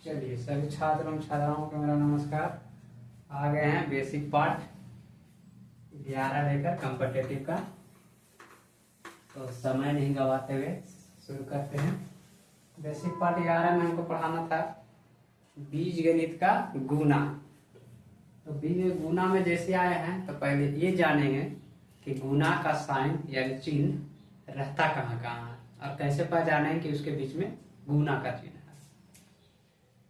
चलिए सभी छात्रों छात्राओं को मेरा नमस्कार। आ गए हैं बेसिक पार्ट 11 लेकर कॉम्पिटिटिव का। तो समय नहीं गवाते हुए शुरू करते हैं। बेसिक पार्ट 11 में हमको पढ़ाना था बीज गणित का गुना। तो बीज गुना में जैसे आए हैं तो पहले ये जानेंगे कि गुना का साइन यानी चिन्ह रहता कहाँ कहाँ है और कैसे पहचानेंगे कि उसके बीच में गुना का चिन्ह है।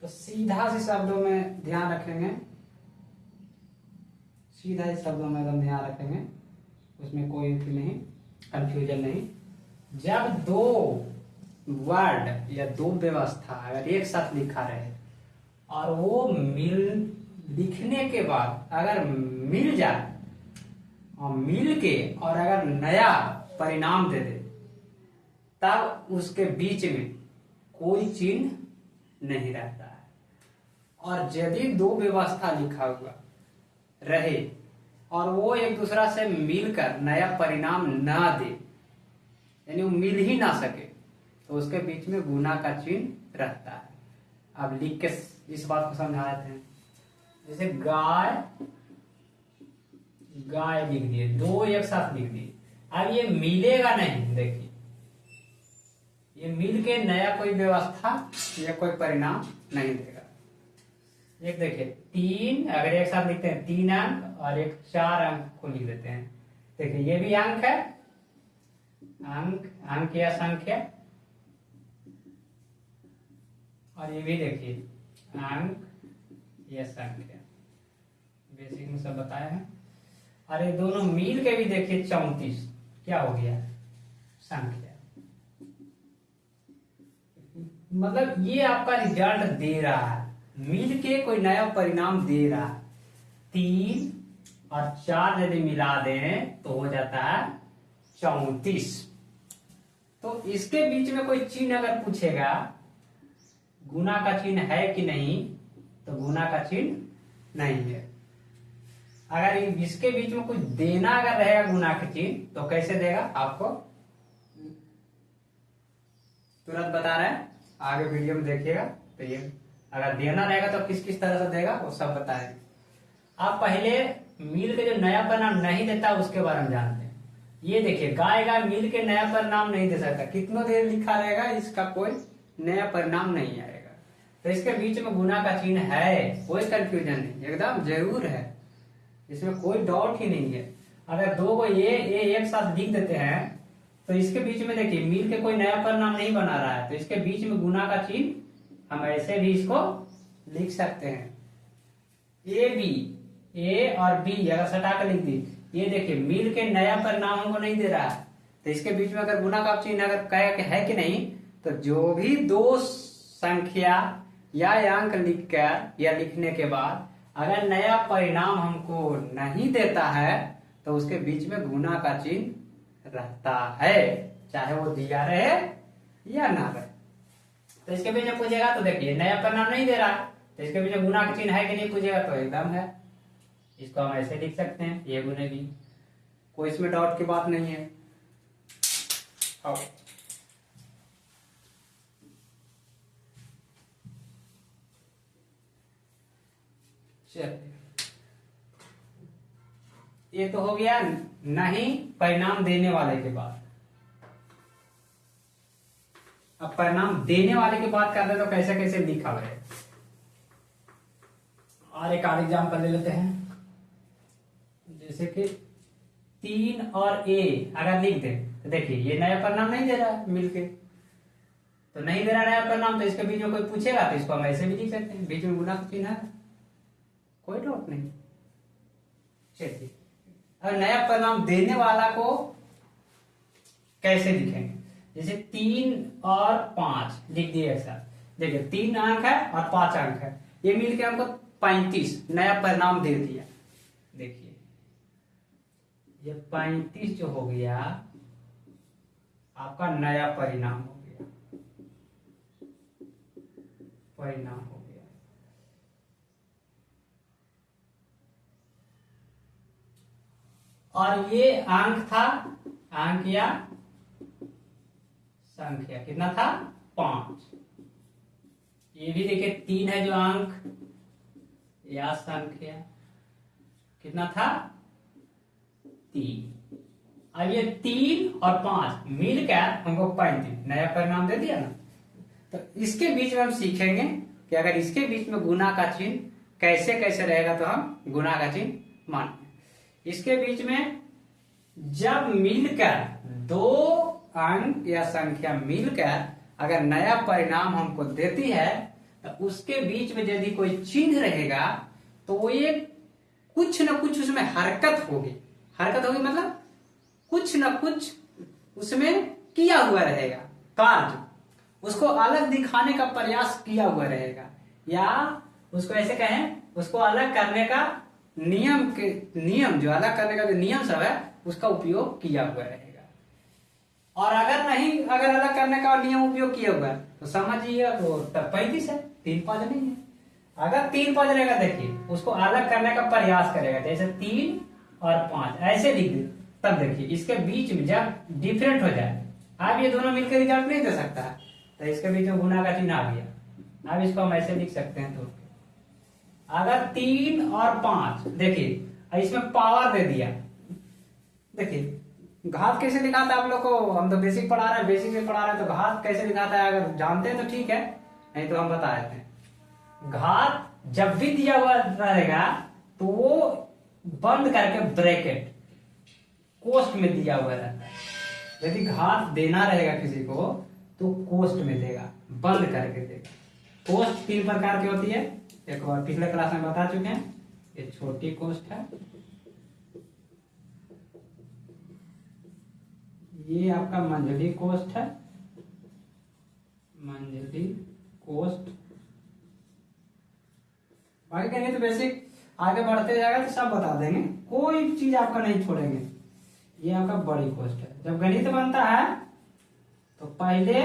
तो सीधा से शब्दों में ध्यान रखेंगे, सीधा ही शब्दों में एकदम ध्यान रखेंगे, उसमें कोई नहीं कंफ्यूजन नहीं। जब दो वर्ड या दो व्यवस्था अगर एक साथ लिखा रहे और वो लिखने के बाद अगर मिल जाए और मिल के और अगर नया परिणाम दे दे तब उसके बीच में कोई चिन्ह नहीं रहता है। और यदि दो व्यवस्था लिखा हुआ रहे और वो एक दूसरा से मिलकर नया परिणाम ना दे यानी वो मिल ही ना सके तो उसके बीच में गुना का चिन्ह रहता है। अब लिख के इस बात को समझा देते हैं। जैसे गाय गाय लिख दिए, दो एक साथ लिख दिए। अब ये मिलेगा नहीं, देखिए ये मिल के नया कोई व्यवस्था या कोई परिणाम नहीं देगा। एक देखिए तीन अगर एक साथ लिखते हैं 3 अंक और एक 4 अंक को लिख देते हैं। देखिए ये भी अंक है, अंक या संख्या, और ये भी देखिए अंक या संख्या, बेसिक में सब बताया है। और ये दोनों मिल के भी देखिए 34 क्या हो गया संख्या। मतलब ये आपका रिजल्ट दे रहा है, मिल के कोई नया परिणाम दे रहा है। 3 और 4 यदि मिला दें तो हो जाता है 34। तो इसके बीच में कोई चिन्ह अगर पूछेगा गुना का चिन्ह है कि नहीं तो गुना का चिन्ह नहीं है। अगर इसके बीच में कुछ देना अगर रहेगा गुना का चिन्ह तो कैसे देगा आपको तुरंत बता रहे हैं, आगे वीडियो में देखिएगा। तो ये अगर देना रहेगा तो किस किस तरह से देगा वो सब बताएंगे। आप पहले मिल के जो नया परिणाम नहीं देता उसके बारे में जानते हैं। ये देखिए गाय गाय मिल के नया परिणाम नहीं दे सकता, कितना देर लिखा रहेगा इसका कोई नया परिणाम नहीं आएगा। तो इसके बीच में गुना का चिन्ह है, कोई कंफ्यूजन नहीं, एकदम जरूर है, इसमें कोई डाउट ही नहीं है। अगर दो को ये एक साथ लिख देते हैं तो इसके बीच में देखिए मिल के कोई नया परिणाम नहीं बना रहा है, तो इसके बीच में गुना का चिन्ह हम ऐसे भी इसको लिख सकते हैं। ए बी, ए और बी अगर सटा कर लिख दी, ये देखिए मिल के नया परिणाम हमको नहीं दे रहा है, तो इसके बीच में अगर गुना का चिन्ह अगर कहे है कि नहीं तो जो भी दो संख्या या अंक लिखकर या लिखने के बाद अगर नया परिणाम हमको नहीं देता है तो उसके बीच में गुना का चिन्ह रहता है, चाहे वो दिया रहे या ना रहे। तो इसके बीच में पूछेगा तो देखिए नया परिणाम नहीं दे रहा तो इसके बीच में गुना का चिन्ह है कि नहीं पूछेगा तो एकदम है। इसको हम ऐसे लिख सकते हैं ये गुने भी, कोई इसमें डाउट की बात नहीं है। आओ चलिए, ये तो हो गया नहीं परिणाम देने वाले के बाद। अब परिणाम देने वाले की बात करते हैं तो कैसे कैसे लिखा हुआ है और एक और एग्जाम्पल ले लेते हैं। जैसे कि 3 और ए अगर लिख दे तो देखिए ये नया परिणाम नहीं दे रहा है, मिलके तो नहीं दे रहा नया परिणाम, तो इसके बीच में कोई पूछेगा तो इसको हम ऐसे भी लिख सकते हैं, बीच में गुना का चिन्ह है, कोई डाउट नहीं। चलिए अब नया परिणाम देने वाला को कैसे लिखेंगे। जैसे 3 और 5 लिख दिए एक साथ, देखिए 3 अंक है और 5 अंक है, ये मिलके हमको 35 नया परिणाम दे दिया। देखिए ये 35 जो हो गया आपका नया परिणाम हो गया, परिणाम हो गया। और ये अंक था, अंक या संख्या कितना था 5, ये भी देखिए 3 है जो अंक या संख्या कितना था 3। अब ये 3 और 5 मिलकर हमको 35 नया परिणाम दे दिया ना। तो इसके बीच में हम सीखेंगे कि अगर इसके बीच में गुना का चिन्ह कैसे कैसे रहेगा तो हम गुना का चिन्ह मानेंगे। इसके बीच में जब मिलकर 2 अंक या संख्या मिलकर अगर नया परिणाम हमको देती है तो उसके बीच में यदि कोई चिन्ह रहेगा तो ये कुछ न कुछ उसमें हरकत होगी। हरकत होगी मतलब कुछ न कुछ उसमें किया हुआ रहेगा, कार्य उसको अलग दिखाने का प्रयास किया हुआ रहेगा, या उसको ऐसे कहें उसको अलग करने का नियम जो अलग करने का जो नियम सब है उसका उपयोग किया हुआ रहेगा। और अगर अलग करने का नियम उपयोग किया हुआ है तो समझिए तो तब 35 है, 3 5 नहीं है। अगर 3 5 रहेगा देखिए उसको अलग करने का प्रयास करेगा, जैसे 3 और 5 ऐसे लिख दे, तब देखिए इसके बीच में जब डिफरेंट हो जाए, अब ये दोनों मिलकर रिजल्ट नहीं दे सकता है तो इसके बीच में गुना का चिन्ह आ गया। अब इसको हम ऐसे लिख सकते हैं, तो अगर 3 और 5 देखिए इसमें पावर दे दिया, देखिए घात कैसे लिखा था आप लोग को, हम तो बेसिक पढ़ा रहे हैं, बेसिक में पढ़ा रहे हैं तो घात कैसे लिखा था अगर जानते हैं तो ठीक है, नहीं तो हम बता देते हैं। घात जब भी दिया हुआ रहेगा तो वो बंद करके ब्रैकेट कोष्ठ में दिया हुआ रहता है। यदि घात देना रहेगा किसी को तो कोष्ठ में देगा, बंद करके देगा। कोष्ठ 3 प्रकार की होती है, एक बार पिछले क्लास में बता चुके हैं। ये छोटी कोष्ठ है, ये आपका मंझली कोष्ठ है, मंझली कोष्ठ। बाकी कहेंगे तो बेसिक आगे बढ़ते जाएगा तो सब बता देंगे, कोई चीज आपका नहीं छोड़ेंगे। ये आपका बड़ी कोष्ठ है। जब गणित बनता है तो पहले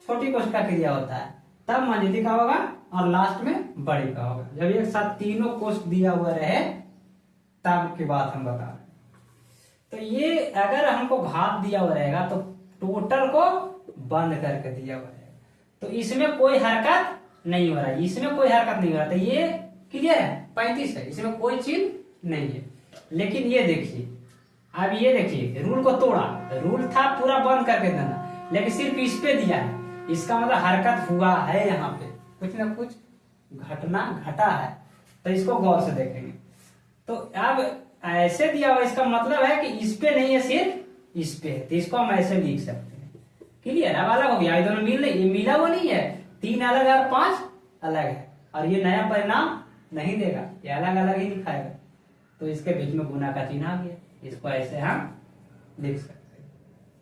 छोटी कोष्ठ का क्रिया होता है, तब मंझली का होगा और लास्ट में बड़ी का होगा। जब एक साथ तीनों कोष्ठ दिया हुआ रहे तब की बात हम बता रहे हैं। तो ये अगर हमको घात दिया हुआ रहेगा तो टोटल को बंद करके दिया हुआ रहेगा, तो इसमें कोई हरकत नहीं हो रहा है, इसमें कोई हरकत नहीं हो रहा, तो ये क्लियर है 35 है, इसमें कोई चिन्ह नहीं है। लेकिन ये देखिए, अब ये देखिए रूल को तोड़ा, रूल था पूरा बंद करके देना, लेकिन सिर्फ इस पे दिया है, इसका मतलब हरकत हुआ है, यहाँ पे कुछ ना कुछ घटना घटा है, तो इसको गौर से देखेंगे। तो अब ऐसे दिया हुआ, इसका मतलब है कि इस पे नहीं है, सिर्फ इस पे है, तो इसको हम ऐसे लिख सकते हैं। क्लियर, अब अलग हो गया, ये दोनों मिल नहीं, ये मिला हुआ नहीं है, 3 अलग है और 5 अलग है, और ये नया परिणाम नहीं देगा, ये अलग अलग ही दिखाएगा, तो इसके बीच में गुना का चिन्ह आ गया, इसको ऐसे हम लिख सकते हैं।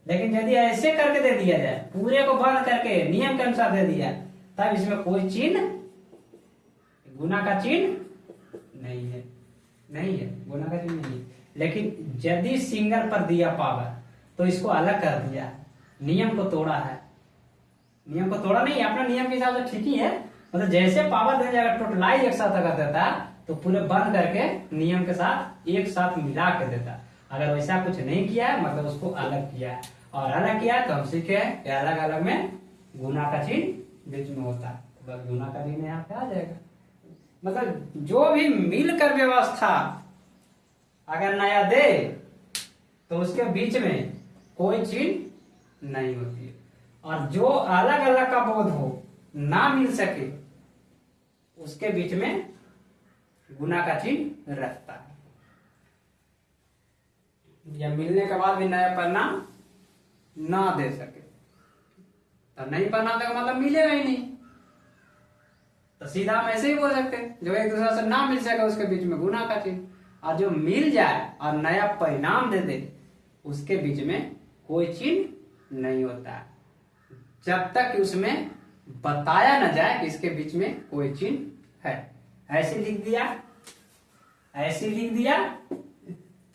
लेकिन यदि ऐसे करके दे दिया जाए, पूरे को बंद करके नियम के अनुसार दे दिया, तब इसमें कोई चिन्ह, गुना का चिन्ह नहीं है, नहीं है, गुना का चिन्ह नहीं है। लेकिन यदि सिंगल पर दिया पावर तो इसको अलग कर दिया, नियम को तोड़ा है, नियम को तोड़ा नहीं, अपना नियम के हिसाब से ठीक ही है, मतलब जैसे पावर दे जाएगा टोटलाइज एक साथ अगर देता तो पूरे बंद करके नियम के साथ एक साथ मिला के देता। अगर वैसा कुछ नहीं किया है मतलब उसको अलग किया है, और अलग किया है तो हम सीखे कि अलग अलग में गुना का चिन्ह बीच में होता है, तो बस गुना का चिन्ह यहाँ पे आ जाएगा। मतलब जो भी मिलकर व्यवस्था अगर नया दे तो उसके बीच में कोई चिन्ह नहीं होती है, और जो अलग अलग का बोध हो ना मिल सके उसके बीच में गुना का चिन्ह रखता है। या मिलने के बाद भी नया परिणाम ना दे सके तो नहीं परिणाम देगा, मतलब मिलेगा ही नहीं, तो सीधा हम ऐसे ही बोल सकते हैं, जो एक दूसरे से ना मिल सके उसके बीच में गुना का चिन्ह, और जो मिल जाए और नया परिणाम दे दे उसके बीच में कोई चिन्ह नहीं होता है, जब तक उसमें बताया न जाए कि इसके बीच में कोई चिन्ह है। ऐसे लिख दिया, ऐसे लिख दिया,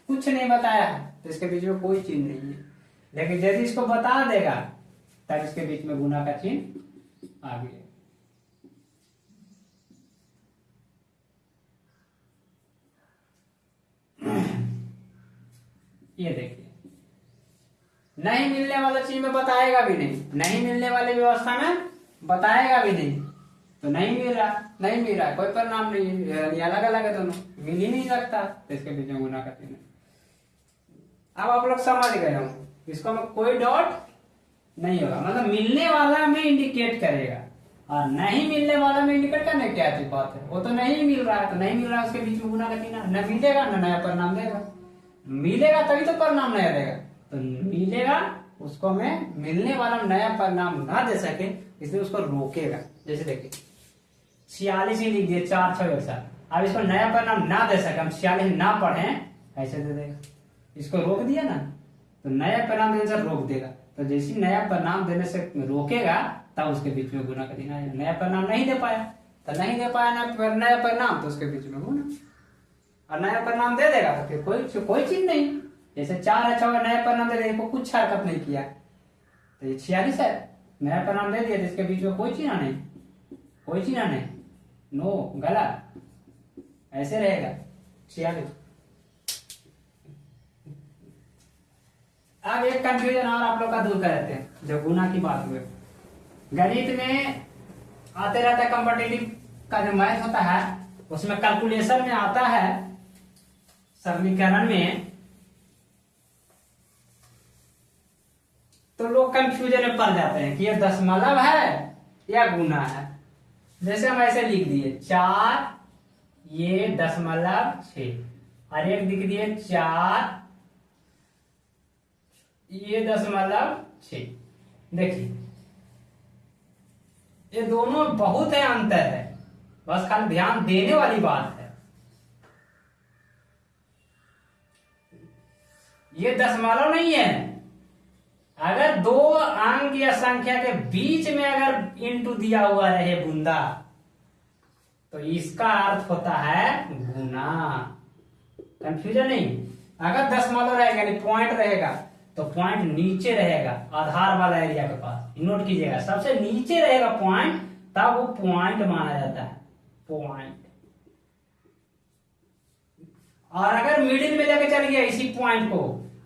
कुछ नहीं बताया है तो इसके बीच में कोई चिन्ह नहीं है। लेकिन यदि इसको बता देगा तब इसके बीच में गुना का चिन्ह आ गया। ये देखिए, नहीं मिलने वाला चीज में बताएगा भी नहीं, नहीं मिलने वाली व्यवस्था में बताएगा भी नहीं, तो नहीं मिल रहा, कोई परिणाम नहीं है, ये अलग अलग है दोनों, मिल ही नहीं सकता, तो इसके बीच में गुना का चिन्ह। अब आप लोग समझ गए हो, इसको में कोई डॉट नहीं होगा, मतलब मिलने वाला में इंडिकेट करेगा, और नहीं मिलने वाला में इंडिकेट करने क्या चीज बात है, वो तो नहीं मिल रहा है, तो नहीं मिल रहा है उसके बीच में गुना का चिन्ह, न मिलेगा न नया परिणाम देगा, मिलेगा तभी तो परिणाम नया देगा, तो मिलेगा उसको में मिलने वाला नया परिणाम ना दे सके इसलिए उसको रोकेगा। जैसे देखिए 46 ही लिख दिए 4 6 1 अब इसको नया परिणाम ना दे सके, हम 46 ना पढ़े ऐसे दे देगा, इसको रोक दिया ना, तो नया परिणाम देने से रोक देगा, तो जैसे नया परिणाम देने से रोकेगा तब उसके बीच में गुना का चिन्ह आएगा। नया परिणाम नहीं दे पाया तो नहीं दे पाया ना नया परिणाम, तो उसके बीच में गुना, और नया परिणाम दे देगा तो फिर कोई चीज नहीं, जैसे 4 है 6 नया परिणाम दे देगा, कुछ हरकत नहीं किया, तो ये 46 है, नया परिणाम दे दिया जिसके बीच में कोई चिन्ह नहीं, नो गलत, ऐसे रहेगा 46। अब एक कंफ्यूजन और आप लोग का दूर कर देते हैं, जब गुना की बात हुई, गणित में आते रहता है कॉम्पिटिटिव का जो मैथ होता है उसमें कैलकुलेशन में आता है समीकरण में, तो लोग कंफ्यूजन में पड़ जाते हैं कि ये दशमलव है या गुना है। जैसे हम ऐसे लिख दिए 4 ये 0.6 और एक लिख दिए 4 ये 0.6। देखिए ये दोनों बहुत है अंतर है, बस खाली ध्यान देने वाली बात है। ये दशमलव नहीं है, अगर दो अंक या संख्या के बीच में अगर इंटू दिया हुआ रहे बूंदा तो इसका अर्थ होता है गुना। कंफ्यूजन नहीं, अगर दशमलव रहेगा नहीं पॉइंट रहेगा तो पॉइंट नीचे रहेगा आधार वाला एरिया के पास, नोट कीजिएगा सबसे नीचे रहेगा पॉइंट, तब वो पॉइंट माना जाता है पॉइंट। और अगर मिडिल में लेके चल गया इसी पॉइंट को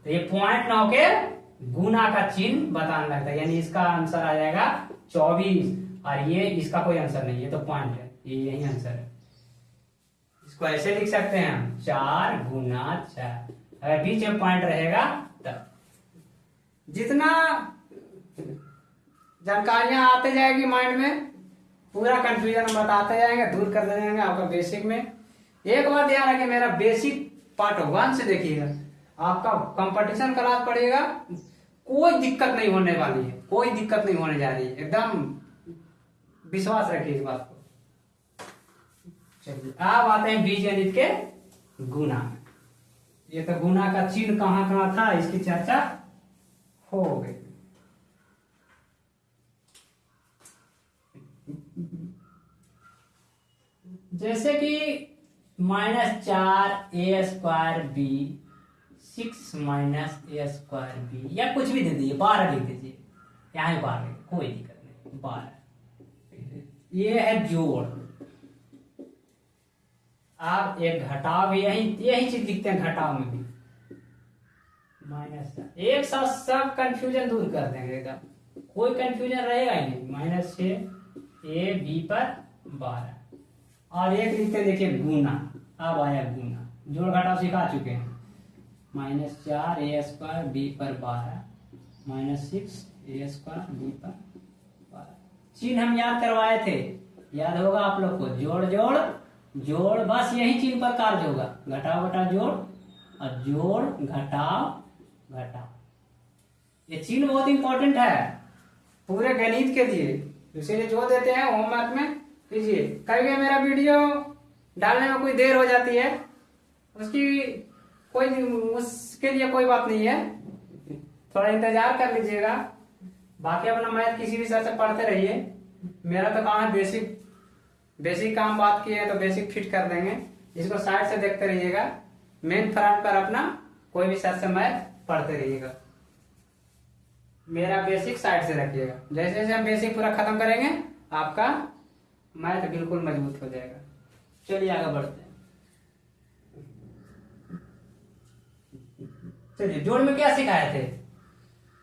तो ये पॉइंट ना होके गुना का चिन्ह बताने लगता है, यानी इसका आंसर आ जाएगा 24 और ये इसका कोई आंसर नहीं, ये तो पॉइंट है, ये यही आंसर है। इसको ऐसे लिख सकते हैं हम 4 गुना 4, अगर बीच में पॉइंट रहेगा तब। जितना जानकारियां आते जाएगी माइंड में, पूरा कंफ्यूजन बताते जाएंगे, दूर कर देंगे आपका बेसिक में। एक बात ध्यान रखिए, मेरा बेसिक पार्ट 1 से देखिएगा, आपका कंपटीशन क्लास पड़ेगा, कोई दिक्कत नहीं होने वाली है, कोई दिक्कत नहीं होने जा रही है, एकदम विश्वास रखिए इस बात को। चलिए अब आते हैं बीजगणित के गुना। ये तो गुना का चिन्ह कहां कहां था इसकी चर्चा हो गई। जैसे कि -4a² b 6 -a² b या कुछ भी दे दीजिए, 12 लिख दीजिए, यहाँ 12 कोई दिक्कत नहीं, 12। ये है जोड़। आप एक घटाव यही चीज लिखते हैं घटाव में भी, -4 एक साथ सब कंफ्यूजन दूर कर देंगे एकदम, कोई कंफ्यूजन रहेगा ही नहीं। -6 a b पर 12 और एक लिखते देखिए गुना, अब आया गुना, जोड़ घटाव सिखा चुके हैं। -4a² b पर 12 -6 a² b पर 12। चिन्ह हम याद करवाए थे, याद होगा आप लोग को, जोड़ जोड़ जोड़, बस यही चिन्ह पर कार्य होगा, घटाव घटाव जोड़ और जोड़ घटाव घटाव। ये चिन्ह बहुत इंपॉर्टेंट है पूरे गणित के लिए, इसीलिए जो देते हैं होमवर्क में कीजिए। कभी मेरा वीडियो डालने में कोई देर हो जाती है, उसके लिए कोई बात नहीं है, थोड़ा इंतजार कर लीजिएगा। बाकी अपना मैथ किसी भी सर से पढ़ते रहिए, मेरा तो काम है बेसिक काम बात किए तो बेसिक फिट कर देंगे, इसको साइड से देखते रहिएगा, मेन फ्रंट पर अपना कोई भी सर से मैथ पढ़ते रहिएगा। मेरा बेसिक साइड से रखिएगा, जैसे जैसे हम बेसिक पूरा खत्म करेंगे आपका मैथ बिल्कुल मजबूत हो जाएगा। चलिए आगे बढ़ते हैं। चलिए जोड़ में क्या सिखाए थे,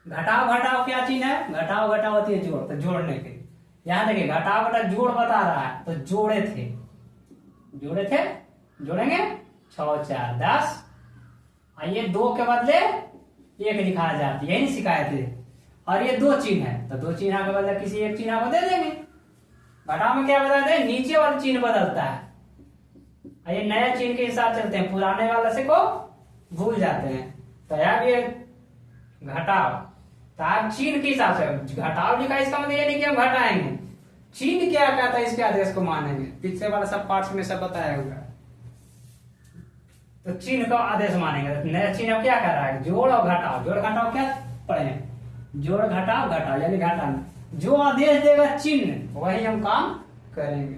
घटाव घटाव क्या चीज है, घटाव घटाव होती है जोड़, तो जोड़ने के यहाँ देखिए घटाव घटा जोड़ बता रहा है, तो जोड़े थे, जोड़ेंगे 6 4 10। ये 2 के बदले 1 लिखा जाती है, यही सिखाए थे। और ये 2 चिन्ह है, तो 2 चिन्ह के बदले किसी एक चिन्ह को दे देंगे। घटाव में क्या बदलते हैं, नीचे वाला चिन्ह बदलता है। ये नया चिन्ह के हिसाब चलते हैं, पुराने वाले से को भूल जाते हैं। तो यार ये घटाव, तो आप चिन्ह के हिसाब से घटाव लिखा, इसका मतलब ये नहीं कि हम घटाएंगे, चिन्ह क्या कहता है इसके आदेश को मानेंगे। पिछले वाला सब पार्ट्स में सब बताया हुआ है, तो चिन्ह का आदेश मानेंगे। नया चिन्ह अब क्या कर रहा है, जोड़ और घटाव। जोड़ घटाव क्या पढ़े हैं, जोड़ घटाव, घटाव यानी घटाना। जो आदेश देगा चिन्ह वही हम काम करेंगे।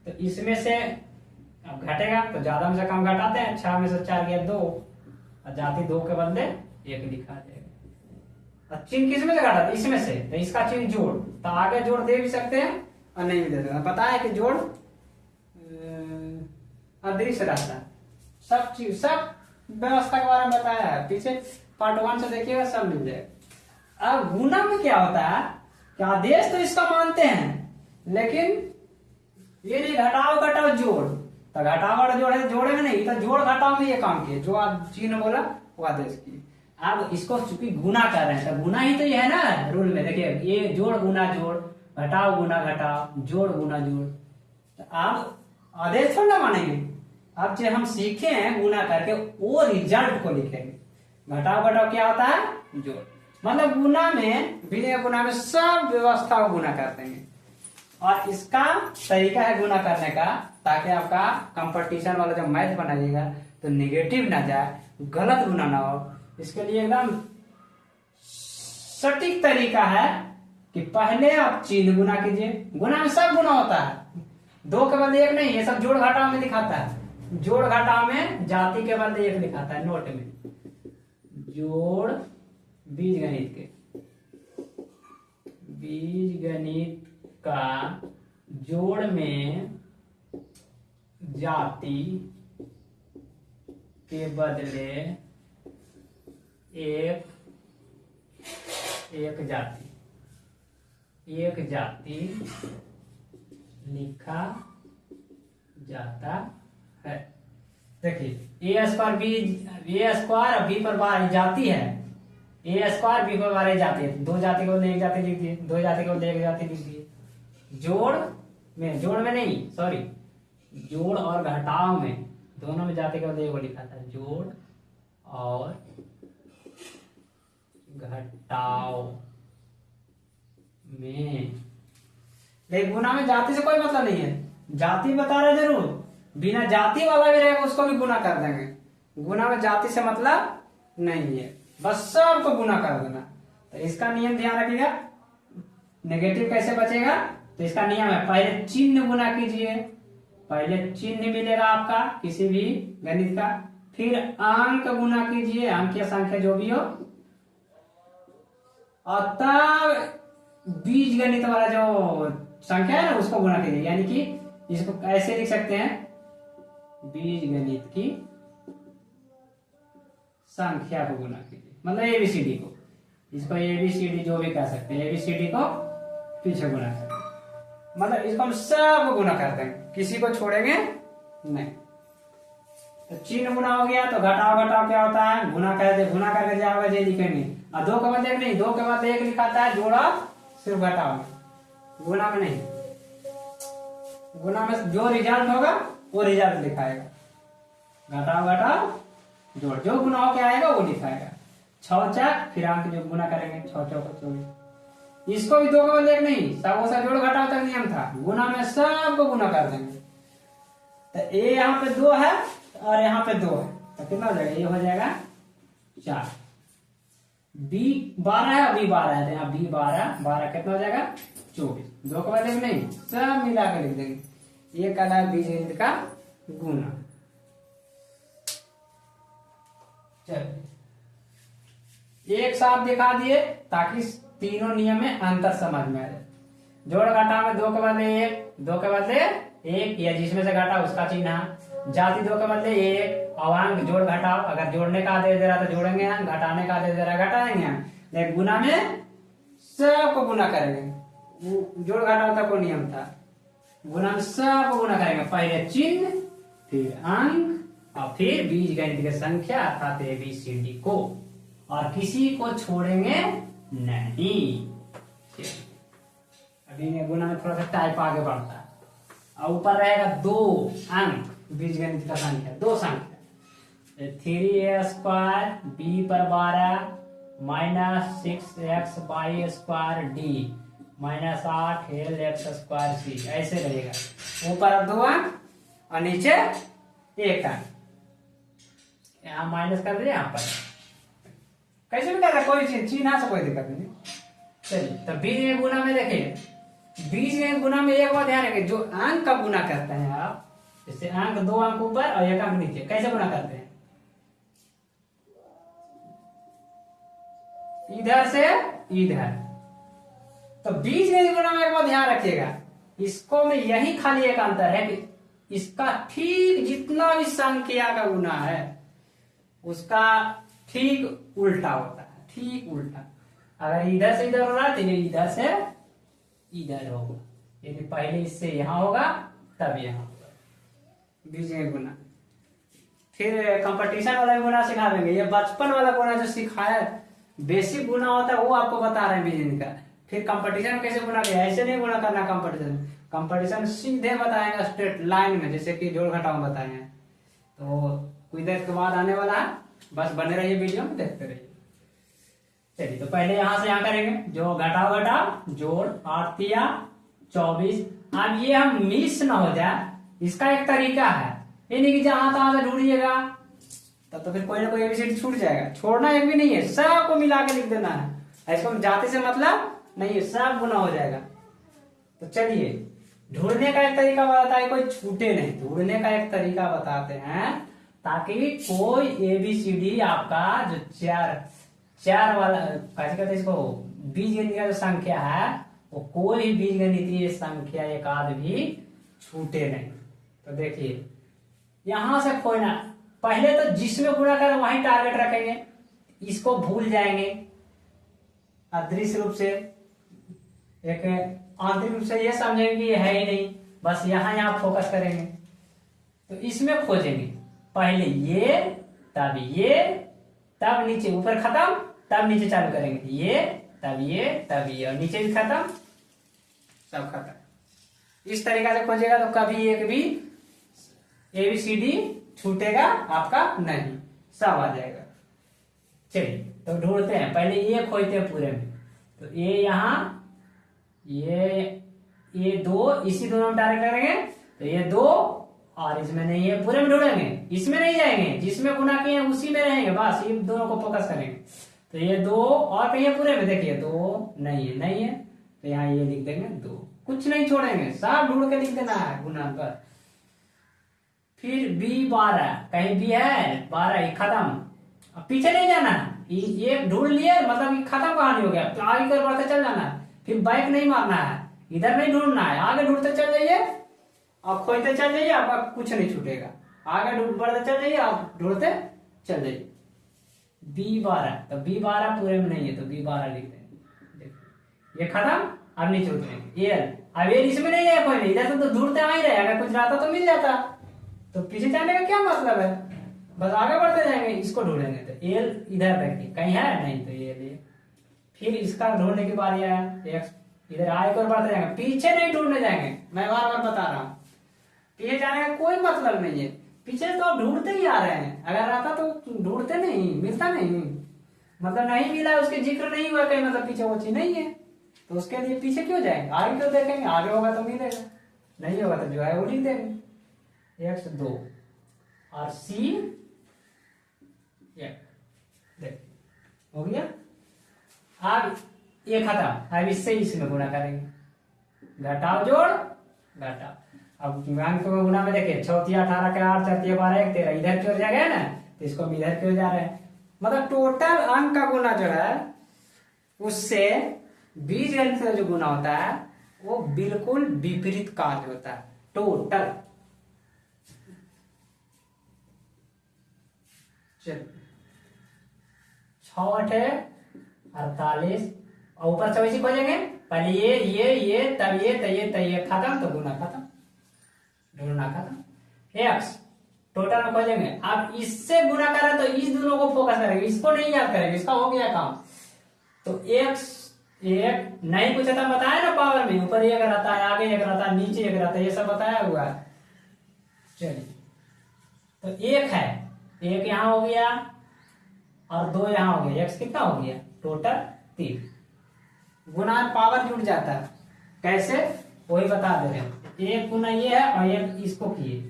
तो इसमें से अब घटेगा तो ज्यादा में से कम घटाते हैं, 6 में से 4 गया 2, और जाती 2 के बदले 1 लिखा जाएगा। और चिन्ह किसमें से घटाते, इसमें से, तो इसका चिन्ह जोड़, तो आगे जोड़ दे भी सकते हैं और नहीं भी दे सकते। पता है कि जोड़ अदृश्य रहता है, सब चीज सब व्यवस्था के बारे में बताया है, पीछे पार्ट 1 से देखिएगा, सब मिल जाएगा। अब गुना में क्या होता है कि आदेश तो इसका मानते हैं, लेकिन ये नहीं घटाव घटाव जोड़, तो घटाव और जोड़ है, जोड़े में नहीं, तो जोड़ घटाव में ये काम किए, जो आप चिन्ह बोला वो आदेश की। अब इसको चूंकि गुना कर रहे हैं, तो गुना ही तो ये है ना रूल में। देखिए ये जोड़ गुना जोड़, घटाव गुना घटाव, जोड़ गुना जोड़। तो आप आदेश थोड़ा ना मानेंगे, अब जो हम सीखे हैं गुना करके वो रिजल्ट को लिखेंगे। घटाव घटाव क्या होता है, जोड़। मतलब गुना में, बिना गुना में सब व्यवस्था को गुना कर देंगे। और इसका तरीका है गुना करने का, ताकि आपका कंपटीशन वाला जब मैथ बनाइएगा तो निगेटिव ना जाए, गलत गुना ना हो। इसके लिए एकदम सटीक तरीका है कि पहले आप चिन्ह गुना कीजिए। गुना में सब गुना होता है, 2 के बदले 1 नहीं, ये सब जोड़ घटाव में दिखाता है। जोड़ घटाव में जाति के बदले 1 दिखाता है नोट में। जोड़ बीज गणित के, बीज गणित का जोड़ में जाति के बदले एक जाति लिखा जाता है। देखिए ए स्क्वायर बी पर बार जाति है, ए स्क्वायर बी पर बार जाति है, 2 जाति को एक जाति लिख दिए, 2 जाति को एक जाति लिख दिए। जोड़ में नहीं, सॉरी, जोड़ और घटाव में दोनों में जाति का एक लिखा था, जोड़ और घटाव में। लेकिन गुना में जाति से कोई मतलब नहीं है, जाति बता रहे जरूर, बिना जाति वाला भी रहेगा उसको भी गुना कर देंगे। गुना में जाति से मतलब नहीं है, बस सबको गुना कर देना। तो इसका नियम ध्यान रखिएगा, नेगेटिव कैसे बचेगा। तो इसका नियम है, पहले चिन्ह गुना कीजिए, पहले चिन्ह मिलेगा आपका किसी भी गणित का, फिर अंक गुना कीजिए, अंक या संख्या जो भी हो, और तब बीज गणित वाला जो संख्या है ना उसको गुना कीजिए। यानी कि इसको ऐसे लिख सकते हैं, बीज गणित की संख्या को गुना कीजिए, मतलब एबीसीडी को, इसको एबीसीडी जो भी कह सकते हैं, एबीसीडी को पीछे गुना करें, मतलब इसको हम सब गुना कर देंगे, किसी को छोड़ेंगे नहीं। तो चिन्ह गुना हो गया, तो घटाव घटाव क्या होता है, गुना करके जाओगे जे लिखेंगे, और 2 के बदले 1 नहीं, 2 के बदले 1 लिखाता है, जोड़ा सिर्फ घटाव में, गुना में नहीं। गुना में जो रिजल्ट होगा वो रिजल्ट दिखाएगा, घटाव घटाव जोड़, जो गुना होके आएगा वो लिखाएगा। 6 4 फिर अंक जो गुना करेंगे, 6 4 24। इसको भी 2 के बदले 1 नहीं, सब जोड़ घटाव तक नियम था, गुना में सबको गुना कर देंगे। तो ए यहाँ पे 2 है और यहाँ पे 2 है, तो कितना हो जाएगा, ये हो जाएगा 4। बी 12 है, बी 12 है, तो यहाँ बी 12 कितना हो जाएगा 24। 2 के बदले में नहीं, सब मिला के लिख देंगे। ये कहना है बीजगणित का गुना। चलिए एक साथ दिखा दिए ताकि तीनों नियम में अंतर समझ में आ जाए। जोड़ घटाव में 2 के बदले 1, 2 के बदले 1, या जिसमें से घटा उसका चिन्ह। जाति 2 के बदले 1, अवांग जोड़ घटाव, अगर जोड़ने का आदेश दे रहा तो जोड़ेंगे हम, घटाने का आदेश दे रहा घटाएंगे हम। लेकिन गुना में सबको गुना करेंगे, वो जोड़ घटाव का कोई नियम था। गुणन सब गुना करेंगे, पहले चिन्ह, फिर अंक और फिर बीजगणित की संख्या अर्थात ABCD को, और किसी को छोड़ेंगे नहीं। अभी गुना में थोड़ा सा टाइप आगे बढ़ता है। और ऊपर रहेगा 2 अंक बीजगणित का संख्या, 2 संख्या 3a² b पर 12 minus 6x² d minus 8 lx² c, ऐसे रहेगा। ऊपर 2 अंक और नीचे 1 अंक, यहाँ माइनस कर दिया, यहाँ पर कैसे भी कर कोई चीज चिन्ह से कोई दिक्कत नहीं। चलिए तो बीज गुना में देखिए, बीज गुना में एक बात ध्यान रखें, जो अंक का गुना करते हैं आप, जैसे अंक 2 अंक ऊपर और 1 अंक नीचे, कैसे गुना करते हैं? इधर से इधर। तो बीज गुना में एक बात ध्यान रखिएगा, इसको में यही खाली एक अंतर है कि इसका ठीक जितना भी संख्या का गुना है उसका ठीक उल्टा होता है, ठीक उल्टा। अगर इधर से इधर हो रहा है तो ये इधर से इधर होगा, यदि पहले इससे यहां होगा तब यहां होगा, बीज गुना। फिर कंपटीशन वाला गुना सिखा देंगे, ये बचपन वाला गुना जो सिखाया बेसिक गुना होता है वो आपको बता रहे हैं बीज का। फिर कंपटीशन कैसे गुना किया, ऐसे नहीं गुना करना। कंपटीशन सीधे बताएंगे स्ट्रेट लाइन में, जैसे कि जोड़ घटाव बताए हैं। तो कुछ देर के बाद आने वाला है, बस बने रहिए वीडियो में, देखते रहिए। चलिए तो पहले यहां से यहां करेंगे, जो घटाव घटाव जोड़ 8 तिया 24। अब ये हम मिस ना हो जाए, इसका एक तरीका है, ये नहीं कि जहां तहां से ढूंढिएगा तब तो फिर कोई ना कोई एबीसीडी छूट जाएगा। छोड़ना एक भी नहीं है, सबको मिला के लिख देना है। इसको जाते से मतलब नहीं है, सब गुना हो जाएगा। तो चलिए ढूंढने का एक तरीका बताता है, कोई छूटे नहीं। ढूंढने का एक तरीका बताते हैं ताकि कोई ABCD आपका जो चार वाला कैसे कहते हैं इसको, बीजगणित का जो संख्या है वो कोई भी बीजगणितीय संख्या एक आध भी छूटे नहीं। तो देखिए यहां से खोजना, पहले तो जिसमें गुणा कर वहीं टारगेट रखेंगे, इसको भूल जाएंगे अदृश्य रूप से, एक आंतरिक रूप से ये समझेंगे कि ये है ही नहीं, बस यहाँ फोकस करेंगे। तो इसमें खोजेंगे, पहले ये तब नीचे, ऊपर खत्म तब नीचे चालू करेंगे, ये तब ये और नीचे भी खत्म सब खत्म। इस तरीका से खोजेगा तो कभी एक भी ABCD छूटेगा आपका नहीं, सब आ जाएगा। चलिए तो ढूंढते हैं, पहले ये खोजते हैं पूरे में। तो ये यहाँ ये 2 इसी दोनों में डायरेक्ट करेंगे, तो ये 2 और इसमें नहीं है, पूरे में ढूंढेंगे, इसमें नहीं जाएंगे, जिसमें गुना किए हैं उसी में रहेंगे, बस ये दोनों को फोकस करेंगे। तो ये 2 और कहीं पूरे में, देखिए 2 नहीं है, तो यहाँ ये लिख देंगे 2, कुछ नहीं छोड़ेंगे, सब ढूंढ के लिख देना है गुना पर। फिर B12 कहीं भी है 12 खत्म, अब पीछे नहीं जाना, ये ढूंढ लिए मतलब खत्म कहानी हो गया, तो आगे कर बढ़ते चल जाना, फिर बैक नहीं मारना है, इधर नहीं ढूंढना है, आगे ढूंढते चल जाइए और खोजते चल जाइए, आपका कुछ नहीं छूटेगा। आगे बढ़ते चल जाइए, आप ढूंढते चल जाइए। B12, तो B12 पूरे में नहीं है, तो B12 लिख देंगे, ये खत्म। अब नीचे उतरेंगे एल, अब ये इसमें नहीं है कोई नहीं, इधर से तो ढूंढते आ ही रहे, अगर कुछ रहता तो मिल जाता, तो पीछे जाने का क्या मतलब है, बस आगे बढ़ते जाएंगे। इसको ढूंढेंगे तो एल इधर रखिए, कहीं है नहीं तो ये, फिर इसका ढूंढने की बारी है, एक्स इधर आगे और बढ़ते जाएंगे, पीछे नहीं ढूंढने जाएंगे, मैं बार बार बता रहा हूँ, पीछे जाने का कोई मतलब नहीं है, पीछे तो आप ढूंढते ही आ रहे हैं, अगर आता तो ढूंढते नहीं, मिलता नहीं, मतलब नहीं मिला उसके जिक्र नहीं हुआ कहीं, मतलब पीछे वो चीज नहीं है, तो उसके लिए पीछे क्यों जाएंगे, आगे क्यों देखेंगे, आगे होगा तो मिलेगा, नहीं होगा तो जो है वो लिख देंगे, x2 और C देख हो गया। अब ये खत्म, अब इससे इसमें गुणा करेंगे, घटाव जोड़ घटाव। अब अंक को गुना में देखिए 6 तिया 18 के 8 4 तिया 12 1 13, इधर क्यों जा गया ना, तो इसको हम इधर क्यों जा रहे हैं, मतलब टोटल अंक का गुना जो है उससे बीजगणित का जो गुना होता है वो बिल्कुल विपरीत कार्य होता है, टोटल। चल 6 8 48 और ऊपर 24 खोजेंगे पहले ये तब ये खत्म, तो गुना खत्म, ढूंढना खत्म। एक्स टोटल में खोजेंगे। अब इससे गुना करें तो इस दोनों को फोकस करेंगे, इसको नहीं याद करेंगे, इसका हो गया काम। तो एक्स एक नहीं पूछा था, बताया ना पावर में, ऊपर एक रहता है, आगे एक रहता है, नीचे एक रहता है, ये सब बताया हुआ है। चलिए तो एक है, एक यहां हो गया और 2 यहां हो गया, एक्स कितना हो गया टोटल 3। गुना पावर जुड़ जाता है, कैसे वही बता दे रहे हैं। एक गुना ये है और एक इसको किए,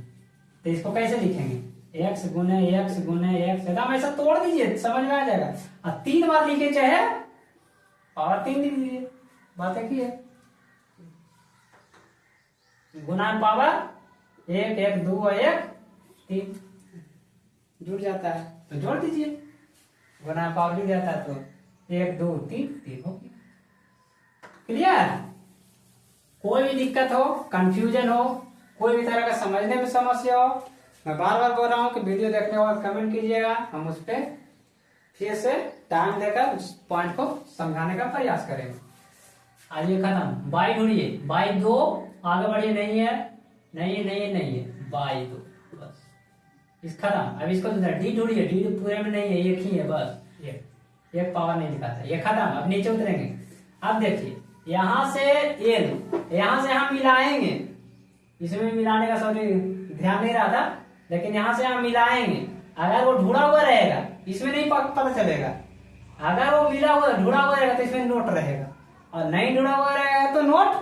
तो इसको कैसे लिखेंगे, एक्स गुने एक्स गुने एक्स, एकदम ऐसा तोड़ दीजिए, समझ में आ जाएगा। और 3 बार लिखे चाहे पावर 3 लिख दीजिए, बात है की है। गुना पावर 1 1 2 और 1 3 जुड़ जाता है, तो जोड़ दीजिए। गुना पावर जुड़ जाता है तो 1 2 3 3 हो गया। क्लियर? कोई भी दिक्कत हो, कंफ्यूजन हो, कोई भी तरह का समझने में समस्या हो, मैं बार बार बोल रहा हूँ कि वीडियो देखने के बाद कमेंट कीजिएगा, हम उस पर फिर से टाइम देकर उस पॉइंट को समझाने का प्रयास करेंगे। आइए खत्म। बाई ढूंढिए, बाई 2 आगे बढ़िए, नहीं है नहीं है, बाई 2 बस, इस खत्म। अब इसको डी ढूंढिए, डी पूरे में नहीं है, एक ही है बस, एक पावर नहीं दिखाता, ये खत्म। अब नीचे उतरेंगे। अब देखिए यहां से एल, यहां से हम मिलाएंगे, इसमें मिलाने का सॉरी ध्यान नहीं रहा था, लेकिन यहां से हम मिलाएंगे। अगर वो ढूंढा हुआ रहेगा इसमें नहीं पता चलेगा, अगर वो मिला हुआ ढूंढा हुआ रहेगा तो इसमें नोट रहेगा, और नहीं ढूंढा हुआ रहेगा तो नोट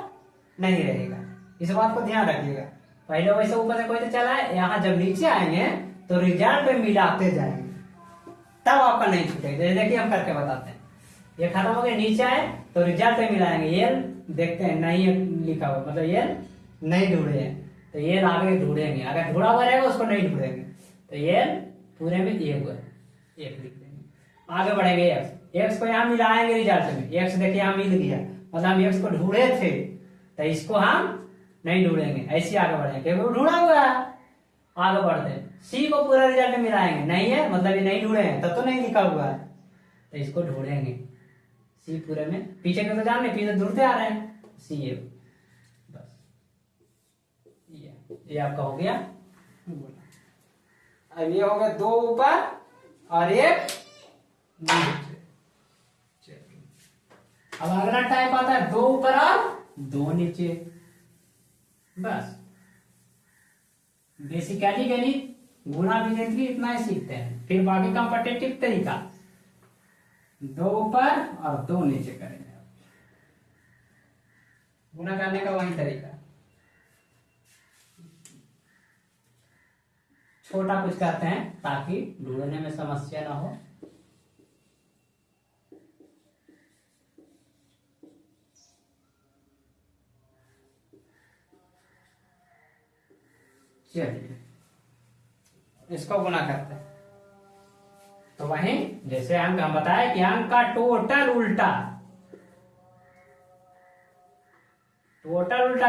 नहीं रहेगा। इस बात को ध्यान रखिएगा। पहले वैसे ऊपर से कोई तो चला है, यहाँ जब नीचे आएंगे तो रिजल्ट में मिलाते जाएंगे, तब आपका नहीं छूटेगा। जैसे देखिए हम करके बताते हैं। ये खत्म हो गया, नीचे आए तो रिजल्ट में मिलाएंगे। एल देखते हैं नहीं लिखा हुआ, मतलब एल नहीं ढूंढे हैं, तो एल आगे ढूंढेंगे। अगर ढूंढा हुआ रहेगा उसको नहीं ढूंढेंगे, तो एल पूरे में एक लिख देंगे। आगे बढ़ेंगे एक्स, एक्स को यहाँ मिलाएंगे रिजल्ट में। एक्स देखिए यहाँ मिल गया, मतलब हम एक्स को ढूंढे थे, तो इसको हम नहीं ढूंढेंगे, ऐसे आगे बढ़ेंगे क्योंकि ढूंढा हुआ है। आगे बढ़ते हैं, सी को पूरा रिजल्ट में मिलाएंगे, नहीं है मतलब ये नहीं ढूंढे हैं, तब तो नहीं लिखा हुआ है, तो इसको ढूंढेंगे। सी पूरे में, पीछे के तो जान नहीं, पीछे ढूंढते आ रहे हैं, सी है बस। ये आपका हो गया। अब ये हो गया 2 ऊपर और 1 नीचे। अब अगला टाइप आता है 2 ऊपर और 2 नीचे। बस बेसिकली गणित गुणा विभेद इतना ही सीखते हैं, फिर बाकी कॉम्पिटिटिव तरीका 2 ऊपर और 2 नीचे करेंगे। गुणा करने का वही तरीका, छोटा कुछ करते हैं ताकि ढूंढने में समस्या ना हो। चलिए इसको गुणा करते हैं, तो वहीं जैसे अंक हम बताए कि अंक का टोटल उल्टा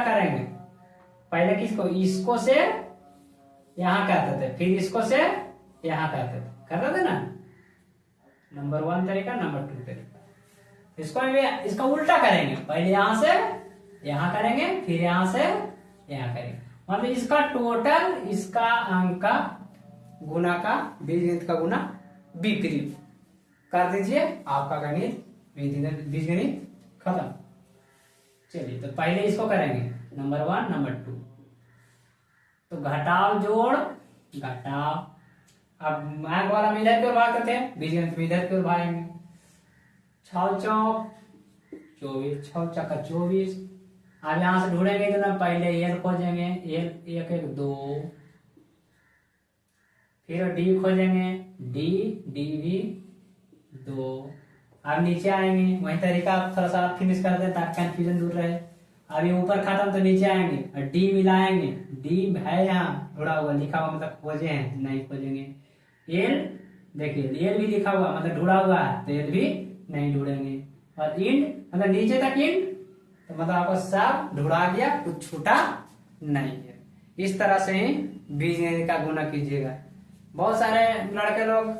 करेंगे। पहले किसको, इसको से यहां करते थे, फिर इसको से यहां करते थे ना। नंबर 1 तरीका, नंबर 2 तरीका। इसका उल्टा करेंगे, पहले यहां से यहां करेंगे, फिर यहां से यहां करेंगे। मतलब इसका टोटल, इसका अंक का गुना का बीजगणित का गुना विपरीत कर दीजिए, आपका गणित बीजगणित खत्म। चलिए तो पहले इसको करेंगे, नंबर 1 नंबर 2, तो घटाव जोड़ घटाव। अब अंक वाला में इधर की ओर भागते थे, बीजगणित में इधर की ओर भागेंगे। 6 चौक 24, 6 चौका 24। अब यहां से ढूंढेंगे तो ना, पहले एल खोजेंगे, एल 1 1 2, फिर डी खोजेंगे, डी भी 2। अब नीचे आएंगे, वही तरीका थोड़ा सा फिनिश कर दें ताकि कंफ्यूजन दूर रहे। अब ये ऊपर खत्म तो नीचे आएंगे और डी मिलाएंगे, डी है यहाँ जुड़ा हुआ लिखा हुआ, मतलब खोजे हैं, नहीं खोजेंगे। एल देखिए एल भी लिखा हुआ मतलब ढूंढा हुआ है, तो एल भी नहीं ढूंढेंगे। और इंड मतलब नीचे तक इंड, तो मतलब आपको सब ढूंढा गया, कुछ छूटा नहीं है। इस तरह से ही बीजगणित का गुना कीजिएगा। बहुत सारे लड़के लोग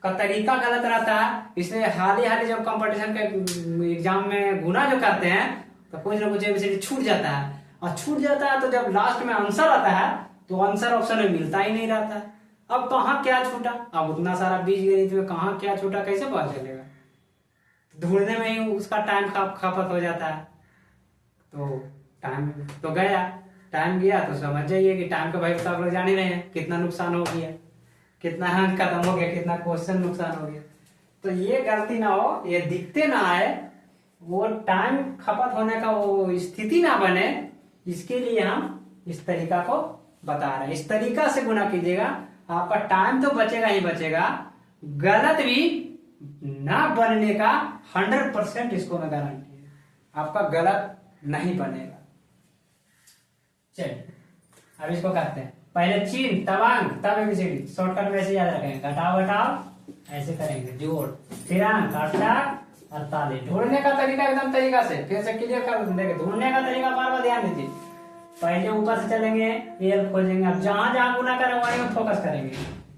का तरीका गलत रहता है, इसलिए हाल ही जब कंपटीशन के एग्जाम में गुना जो करते हैं तो कुछ ना कुछ एबीसीडी छूट जाता है, और छूट जाता है तो जब लास्ट में आंसर आता है तो आंसर ऑप्शन में मिलता ही नहीं रहता है। अब कहाँ क्या छूटा, अब उतना सारा बीज गणित में कहाँ क्या छूटा कैसे पता चलेगा? ढूंढने में ही उसका टाइम खपत हो जाता है। तो टाइम तो गया, टाइम गया तो समझ जाइए कि टाइम का भाई तो आप लोग जान ही रहे हैं कितना नुकसान हो गया, कितना अंक खत्म हो गया, कितना क्वेश्चन नुकसान हो गया। तो ये गलती ना हो, ये दिखते ना आए, वो टाइम खपत होने का वो स्थिति ना बने, इसके लिए हम इस तरीका को बता रहे हैं। इस तरीका से गुना कीजिएगा, आपका टाइम तो बचेगा ही बचेगा, गलत भी ना बनने का 100% इसको मैं गारंटी है, आपका गलत नहीं बनेगा। चलिए अब इसको करते हैं। पहले चिन्ह तब अंक तब एबीसीडी, शॉर्टकट में ऐसे याद रखेंगे, घटाओ घटाओ ऐसे करेंगे, जोड़ फिर अंक 48 ढूंढने का तरीका एकदम तरीका से फिर से क्लियर कर देंगे। ढूंढने का तरीका बार बार ध्यान दीजिए। पहले ऊपर से चलेंगे, एल खोजेंगे, अब जहां जहां गुना करें वहीं में फोकस करेंगे।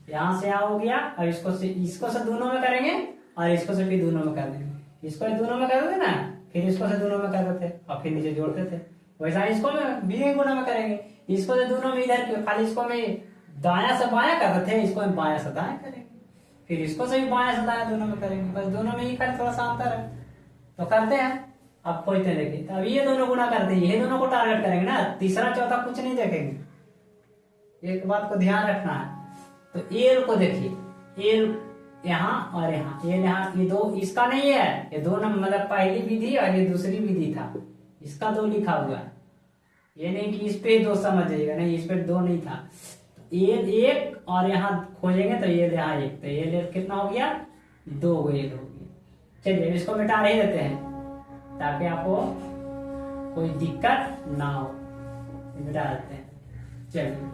यहाँ से यहाँ हो गया, अब इसको से दोनों में करेंगे और इसको से फिर दोनों में कर देंगे। इसको दोनों में कर देते ना, फिर इसको से दोनों में कर देते और फिर नीचे जोड़ते थे। वैसा इसको में भी गुना में करेंगे, इसको से दोनों में इधर खाली इसको में दाया से बाया करते थे, इसको में बाया से दाया करेंगे, फिर इसको से भी बाया से दाया दोनों में करेंगे। बस दोनों में ही खाली थोड़ा सा अंतर है तो करते हैं। अब खोजते हैं, देखिए अब ये दोनों गुना करते हैं, ये दोनों को टारगेट करेंगे ना, तीसरा चौथा कुछ नहीं देखेंगे। एक बात को ध्यान रखना है, तो एल को देखिए, एल यहाँ और यहाँ, ये यहाँ, ये दो इसका नहीं है, ये दो नंबर मतलब पहली विधि और ये दूसरी विधि था, इसका 2 लिखा हुआ है। ये नहीं कि इस पे 2 समझ जाइएगा, नहीं इस पे 2 नहीं था। ये 1 और यहाँ खोजेंगे तो ये यहाँ 1, तो ये कितना हो गया 2 गो ये हो गया। चलिए इसको मिटा नहीं देते हैं ताकि आपको कोई दिक्कत ना हो, मिटा देते हैं। चलिए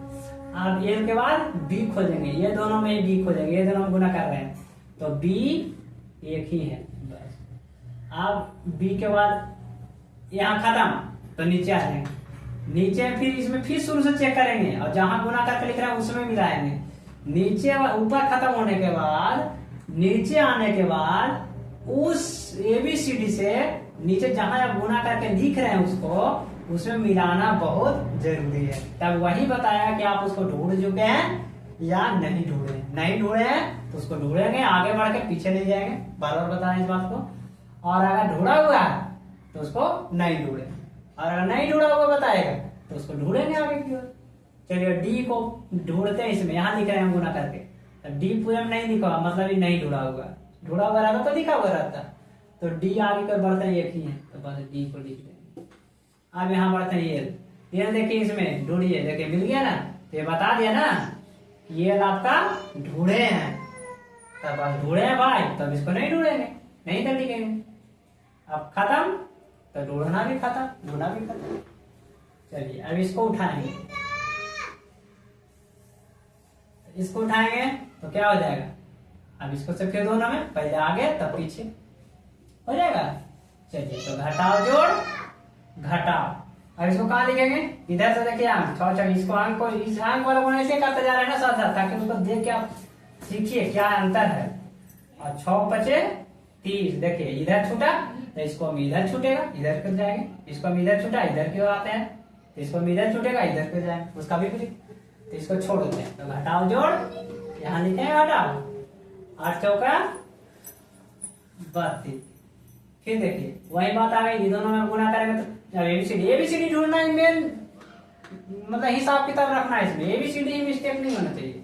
अब ए के बाद बी खोजेंगे, ये दोनों में बी खोजेंगे, ये दोनों में गुना कर रहे हैं तो बी एक ही है बस। अब बी के बाद यहाँ खत्म तो नीचे आ जाएंगे, नीचे फिर इसमें फिर शुरू से चेक करेंगे और जहां गुना करके लिख रहे हैं उसमें मिलाएंगे। नीचे ऊपर खत्म होने के बाद नीचे आने के बाद उस एबीसीडी से नीचे जहां आप गुना करके लिख रहे हैं उसको उसमें मिलाना बहुत जरूरी है। तब वही बताया कि आप उसको ढूंढ चुके हैं या नहीं ढूंढे, नहीं ढूंढे हैं तो उसको ढूंढेंगे, आगे बढ़ के पीछे नहीं जाएंगे, बार बार बताएं इस बात को। और अगर ढूंढा हुआ है तो उसको नहीं ढूंढे, और अगर नहीं ढूंढा हुआ बताएगा तो उसको ढूंढेंगे आगे की ओर। चलिए डी को ढूंढते हैं, इसमें यहाँ लिख रहे हैं गुना करके, तो डी पूरे में नहीं लिखा मतलब ही नहीं ढूंढा हुआ, ढूंढा हुआ रहता तो लिखा हुआ रहता, तो डी आगे कर बढ़ते हैं एक ही है तो बस डी को लिख देंगे। अब यहाँ बढ़ते हैं ये देखिए, इसमें ढूंढिए, देखिए मिल गया ना, तो ये बता दिया ना ये आपका ढूंढे हैं, तब बस ढूंढे हैं भाई, तब इसको नहीं ढूंढेंगे, नहीं तो लिखेंगे। अब खत्म तो ढूंढना भी खत्म, ढूंढना भी खत्म। चलिए अब इसको उठाएंगे, इसको उठाएंगे तो क्या हो जाएगा, अब इसको से फिर दोनों में पहले आगे तब पीछे हो जाएगा। चलिए तो घटाओ जोड़ घटाओ, अब इसको कहाँ लिखेंगे, इधर से देखिए अंक छह, इसको अंक को इस अंक वाले को ऐसे करते जा रहे हैं ना साथ साथ, ताकि उसको देख के आप सीखिए क्या अंतर है। और 6 बचे 30, देखिए इधर छूटा तो इसको हम इधर छूटेगा, इधर कर जाएंगे, इसको हम इधर छूटा इधर क्यों आते हैं, तो इसको हम इधर छूटेगा इधर कर जाएंगे, उसका भी तो इसको छोड़ देते हैं। तो घटाओ जोड़ यहाँ लिखे घटाओ, 8 चौका 32, फिर देखिए वही बात आ गई, दोनों में गुना करेंगे तो एबीसीडी ढूंढना है, मेन मतलब हिसाब किताब रखना है इसमें, एबीसीडी मिस्टेक नहीं होना चाहिए।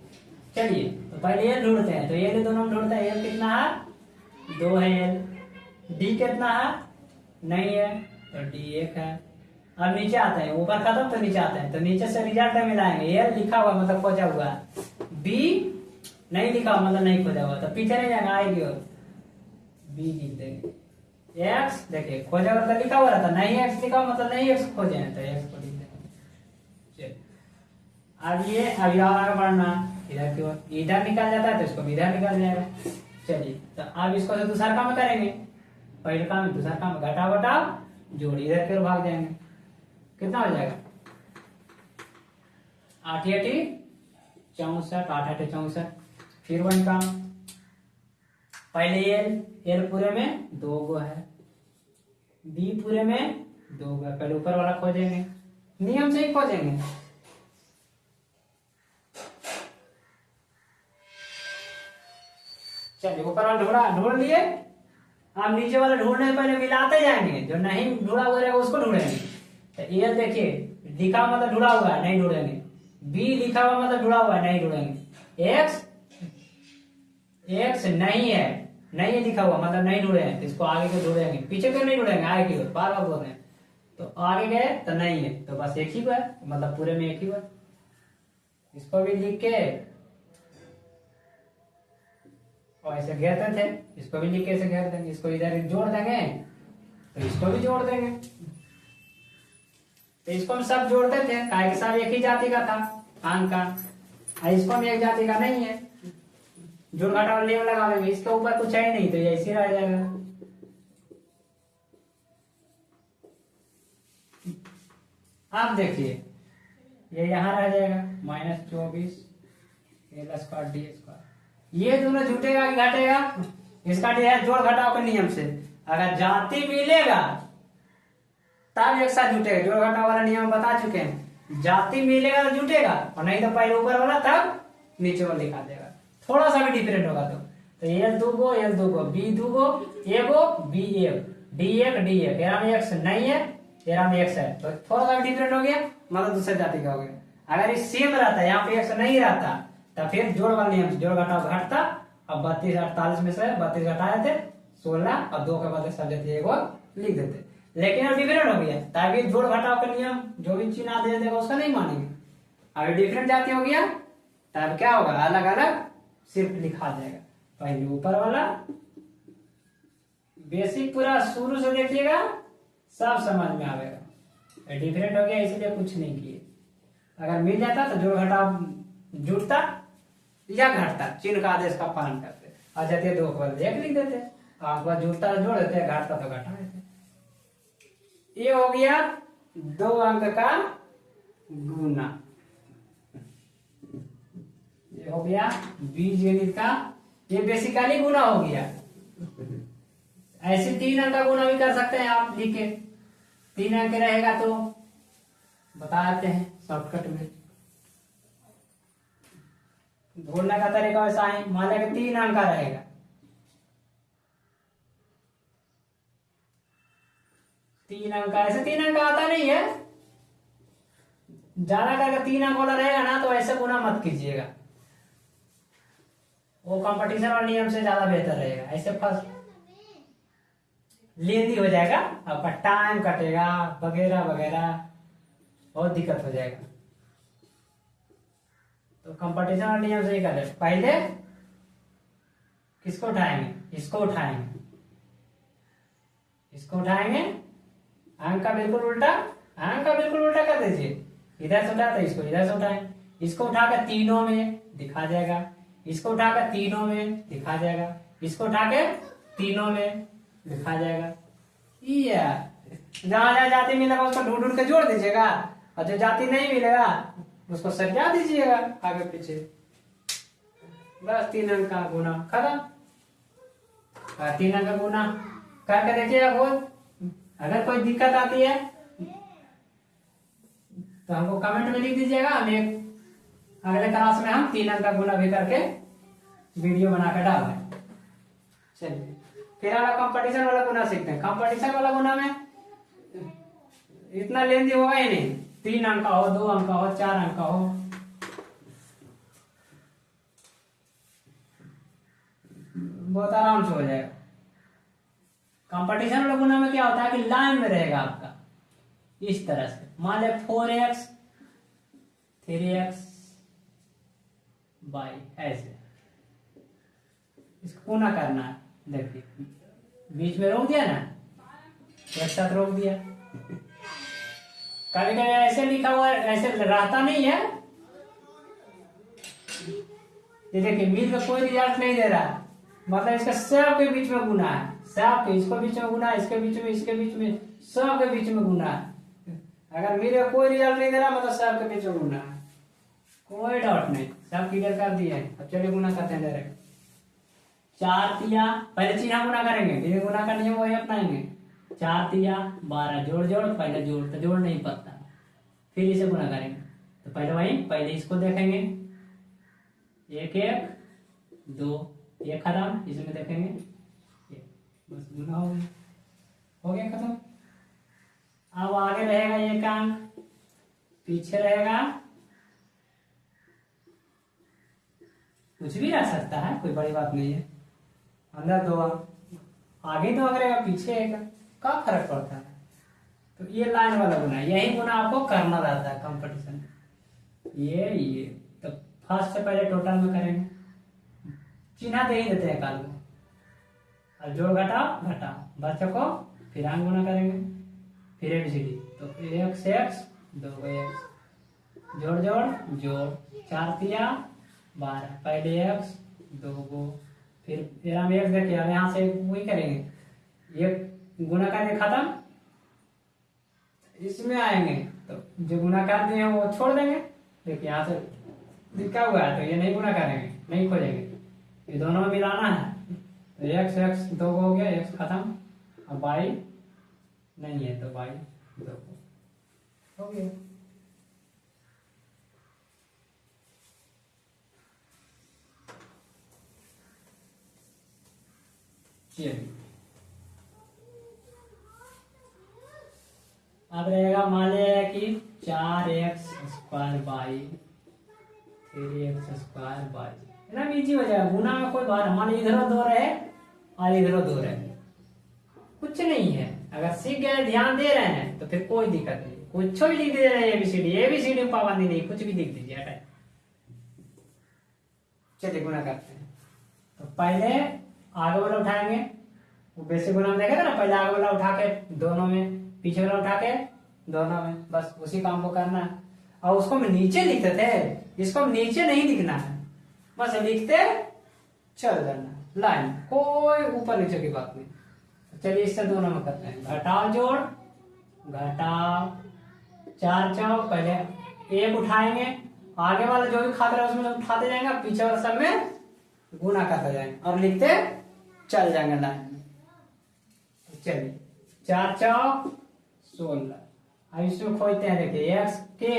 चलिए तो पहले ये ढूंढते हैं, तो ये दोनों में ढूंढते हैं, एल कितना है 2 है, एल डी कितना है नहीं है तो डी 1 है। अब नीचे आते हैं, ऊपर खत्म तो नीचे आते हैं, तो नीचे से रिजल्ट मिलाएंगे, एल लिखा हुआ मतलब खोजा हुआ, बी नहीं लिखा हुआ मतलब नहीं खोजा हुआ, तो पीछे नहीं जाएंगे आएगी और बी लिख देंगे। एक्स देखिए खोजा हुआ मतलब लिखा हुआ रहता, नहीं एक्स लिखा हुआ मतलब नहीं एक्स खोजे हैं तो एक्स को लिख देंगे। अब ये अब आगे बढ़ना इधर की ओर, इधर निकल जाता है तो इसको इधर निकल जाएगा। चलिए तो अब इसको तो दूसरा काम करेंगे, पहले काम दूसरा काम घटाओ घटाओ जोड़, इधर की ओर भाग जाएंगे, कितना हो जाएगा 8 64, 8 64। फिर वही काम, पहले एल पूरे में 2 गो है, बी पूरे में 2 बार पहले ऊपर वाला खोजेंगे, नियम से ही खोजेंगे। चलिए ऊपर वाला ढूंढ लिए, आप नीचे वाला ढूंढने पहले मिलाते जाएंगे, जो नहीं ढूंढा हुआ रहेगा उसको ढूंढेंगे। तो ए देखिए लिखा हुआ मतलब ढूंढा हुआ है, नहीं ढूंढेंगे। बी लिखा हुआ मतलब ढूंढा हुआ है, नहीं ढूंढेंगे। एक्स नहीं है, नहीं है लिखा हुआ मतलब नहीं ढूंढेंगे, तो इसको आगे के ढूंढेंगे, पीछे क्यों नहीं ढूंढेंगे, आगे की ओर बार बार बोल रहे हैं। तो आगे गए तो नहीं है, तो बस एक ही हुआ, मतलब पूरे में एक ही हुआ। इसको भी लिख के और ऐसे घेरते थे, इसको भी लिख के ऐसे घेर देंगे, इसको इधर जोड़ देंगे तो इसको भी जोड़ देंगे। तो इसको हम सब जोड़ते थे, काहे के सब एक ही जाति का था अंक का, और इसको हम एक जाति का नहीं है, जोड़ घटाव नियम लगाएंगे, इसके ऊपर कुछ है नहीं तो ये ऐसे रह जाएगा। आप देखिए ये यहाँ रह जाएगा -24 L² D²। ये दोनों जुटेगा कि घटेगा, इसका है जोड़ घटाव के नियम से। अगर जाति मिलेगा तब एक साथ जुटेगा, जोड़ घटाव वाला नियम बता चुके हैं। जाति मिलेगा तो जुटेगा, और नहीं तो पहले ऊपर वाला तब नीचे वाला लिखा देगा, थोड़ा सा भी डिफरेंट होगा तो L 2 go L 2 go B 2 go A go B 1 D 1 D 1, era में x नहीं है, एरा में x है, तो थोड़ा सा भी डिफरेंट हो गया मतलब दूसरे जाति का हो गया। अगर ये सेम रहता, यहाँ पे x नहीं रहता, तो फिर जोड़ वाला नियम से जोड़ घटाव घटता। अब 32 48 में से 32 घटा देते 16, और 2 के बदले सब देते एक और लिख देते। लेकिन अब डिफरेंट हो गया, तभी जोड़ घटाव का नियम जो भी चिन्ह दे देगा उसका नहीं मानेंगे। अगर डिफरेंट जाति हो गया तब क्या होगा, अलग अलग सिर्फ लिखा जाएगा। पहले ऊपर वाला बेसिक पूरा शुरू से देखिएगा, सब समझ में आएगा। डिफरेंट हो गया इसलिए कुछ नहीं किए। अगर मिल जाता तो जोड़ घटाव जुड़ता या घटता, चिन्ह का आदेश का पालन करते, आ जाते 2 के बदले 1 लिख देते, आपका जुड़ता तो जोड़ देते, घटता तो घटा देते। ये हो गया 2 अंक का गुना, ये हो गया बीजगणित का, ये बेसिकली गुना हो गया। ऐसे 3 अंक का गुना भी कर सकते हैं आप, लिखे 3 अंक रहेगा तो बता देते हैं शॉर्टकट में। ढूंढने का तरीका वैसा है, मान लिया कि 3 अंक का रहेगा, 3 अंक का, ऐसे 3 अंक का आता नहीं है, ज्यादा करके 3 अंक वाला रहेगा ना तो ऐसे गुना मत कीजिएगा, वो कंपटीशन वाले नियम से ज्यादा बेहतर रहेगा। ऐसे फर्स्ट लेंदी हो जाएगा, आपका टाइम कटेगा वगैरह वगैरह, बहुत दिक्कत हो जाएगा। तो कंपटीशन वाले नियम से ही करें, पहले किसको उठाएंगे, इसको उठाएंगे, इसको उठाएंगे, अंक का बिल्कुल उल्टा, अंक का बिल्कुल उल्टा कर दीजिए, इधर से उठाते इसको इधर से उठाएं, इसको उठाकर तीनों में दिखा जाएगा, इसको उठाकर तीनों में दिखा जाएगा, इसको उठाकर तीनों में लिखा जाएगा। जहां जहां जाति मिलेगा उसको ढूंढ ढूंढ के जोड़ दीजिएगा, और जो जाति नहीं मिलेगा उसको सरिया दीजिएगा आगे पीछे, बस 3 अंक का गुना खत्म। 3 अंक का गुना करके देखिएगा खुद, अगर कोई दिक्कत आती है तो हमको कमेंट में लिख दीजिएगा, हम एक अगले क्लास में हम 3 अंक का गुना भी करके वीडियो बनाकर डाल दें। चलिए फिर हम कंपटीशन वाला गुना सीखते हैं। कंपटीशन वाला गुना में इतना लेंदी होगा ही नहीं, 3 अंक का हो, 2 अंक का हो, 4 अंक का हो, बहुत आराम से हो जाएगा। कंपटीशन वाला गुना में क्या होता है कि लाइन में रहेगा आपका इस तरह से, मान ले 4x 3x बाई ऐसे, इसको गुना करना है। देखिए बीच में रोक दिया ना, एक साथ रोक दिया, कभी कभी ऐसे लिखा हुआ ऐसे रहता नहीं है, ये देखिए मिल का कोई रिजल्ट नहीं दे रहा, मतलब इसका सब के बीच में गुना है, सब के, इसको बीच में गुना है, इसके बीच में, इसके बीच में, सब के बीच में गुना है। अगर मिल का कोई रिजल्ट नहीं दे रहा मतलब सब के बीच में गुना है, कोई डाउट नहीं, सब क्लियर कर दिए। अब चलिए गुना करते हैं डायरेक्ट। 4 तिया, पहले चिन्ह गुना करेंगे, फिर गुना का नियम वही अपनाएंगे। 4 तिया 12, जोड़ जोड़, पहले जोड़ तो जोड़ नहीं पड़ता, फिर इसे गुना करेंगे। तो पहले इसको देखेंगे, 1 1 2, ये खत्म, इसमें देखेंगे ये, बस गुना हो गया खत्म। अब आगे रहेगा 1 अंक, पीछे रहेगा कुछ भी रह सकता है, कोई बड़ी बात नहीं है। अंदर 2 अंक, आगे 2 अंक रहेगा, पीछे 1 अंक, क्या फर्क पड़ता है। तो ये लाइन वाला गुना, यही गुना आपको करना रहता है कंपटीशन में। ये तो फर्स्ट से पहले टोटल में करेंगे, चिन्ह दे ही देते हैं काल को, और जोड़ घटाओ बच्चों को, फिर अंक गुना करेंगे, फिर ABCD। तो x x 2 x, जोड़ जोड़ जोड़, 4 तिया 12, पहले x 2 गो, फिर हम x देखिए, अब यहाँ से वही करेंगे, ये गुना करके खत्म, इसमें आएंगे तो जो गुना कर दिए हैं वो छोड़ देंगे। देखिए यहाँ से लिखा हुआ है, तो ये नहीं गुना करेंगे, नहीं खोजेंगे, ये दोनों में मिलाना है। तो x x 2 हो गया, x खत्म, अब y नहीं है तो y 2 हो गया। चलिए अब रहेगा, मान लिया कि 4x square by 3x square by, एकदम इजी हो जाएगा। गुना में कोई बात, मान लीजिए इधर 2 रहे और इधर 2 रहे, कुछ नहीं है। अगर सीख गए, ध्यान दे रहे हैं तो फिर कोई दिक्कत नहीं, कुछ भी लिख दे रहे हैं, ABCD में पाबंदी नहीं, कुछ भी लिख दीजिए, हटाए। चलिए गुना करते हैं। तो पहले आगे वाला उठाएंगे, वो बेसिक गुना में देखेगा ना, पहले आगे वाला उठा के दोनों में, पीछे वाला उठा के दोनों में, बस उसी काम को करना है। और उसको हम नीचे लिखते थे, इसको हम नीचे नहीं लिखना है, बस लिखते चल जाना लाइन, कोई ऊपर नीचे की बात नहीं। चलिए इससे दोनों में करते हैं, घटाओ जोड़ घटाओ, 4 चौक, पहले 1 उठाएंगे, आगे वाला जो भी खाता है उसमें उठाते जाएंगे, पीछे वाला सब में गुना करते जाएंगे और लिखते चल जाएंगे लाइन में। चलिए 4 चौक 16, अब इसमें खोजते हैं, देखिए x के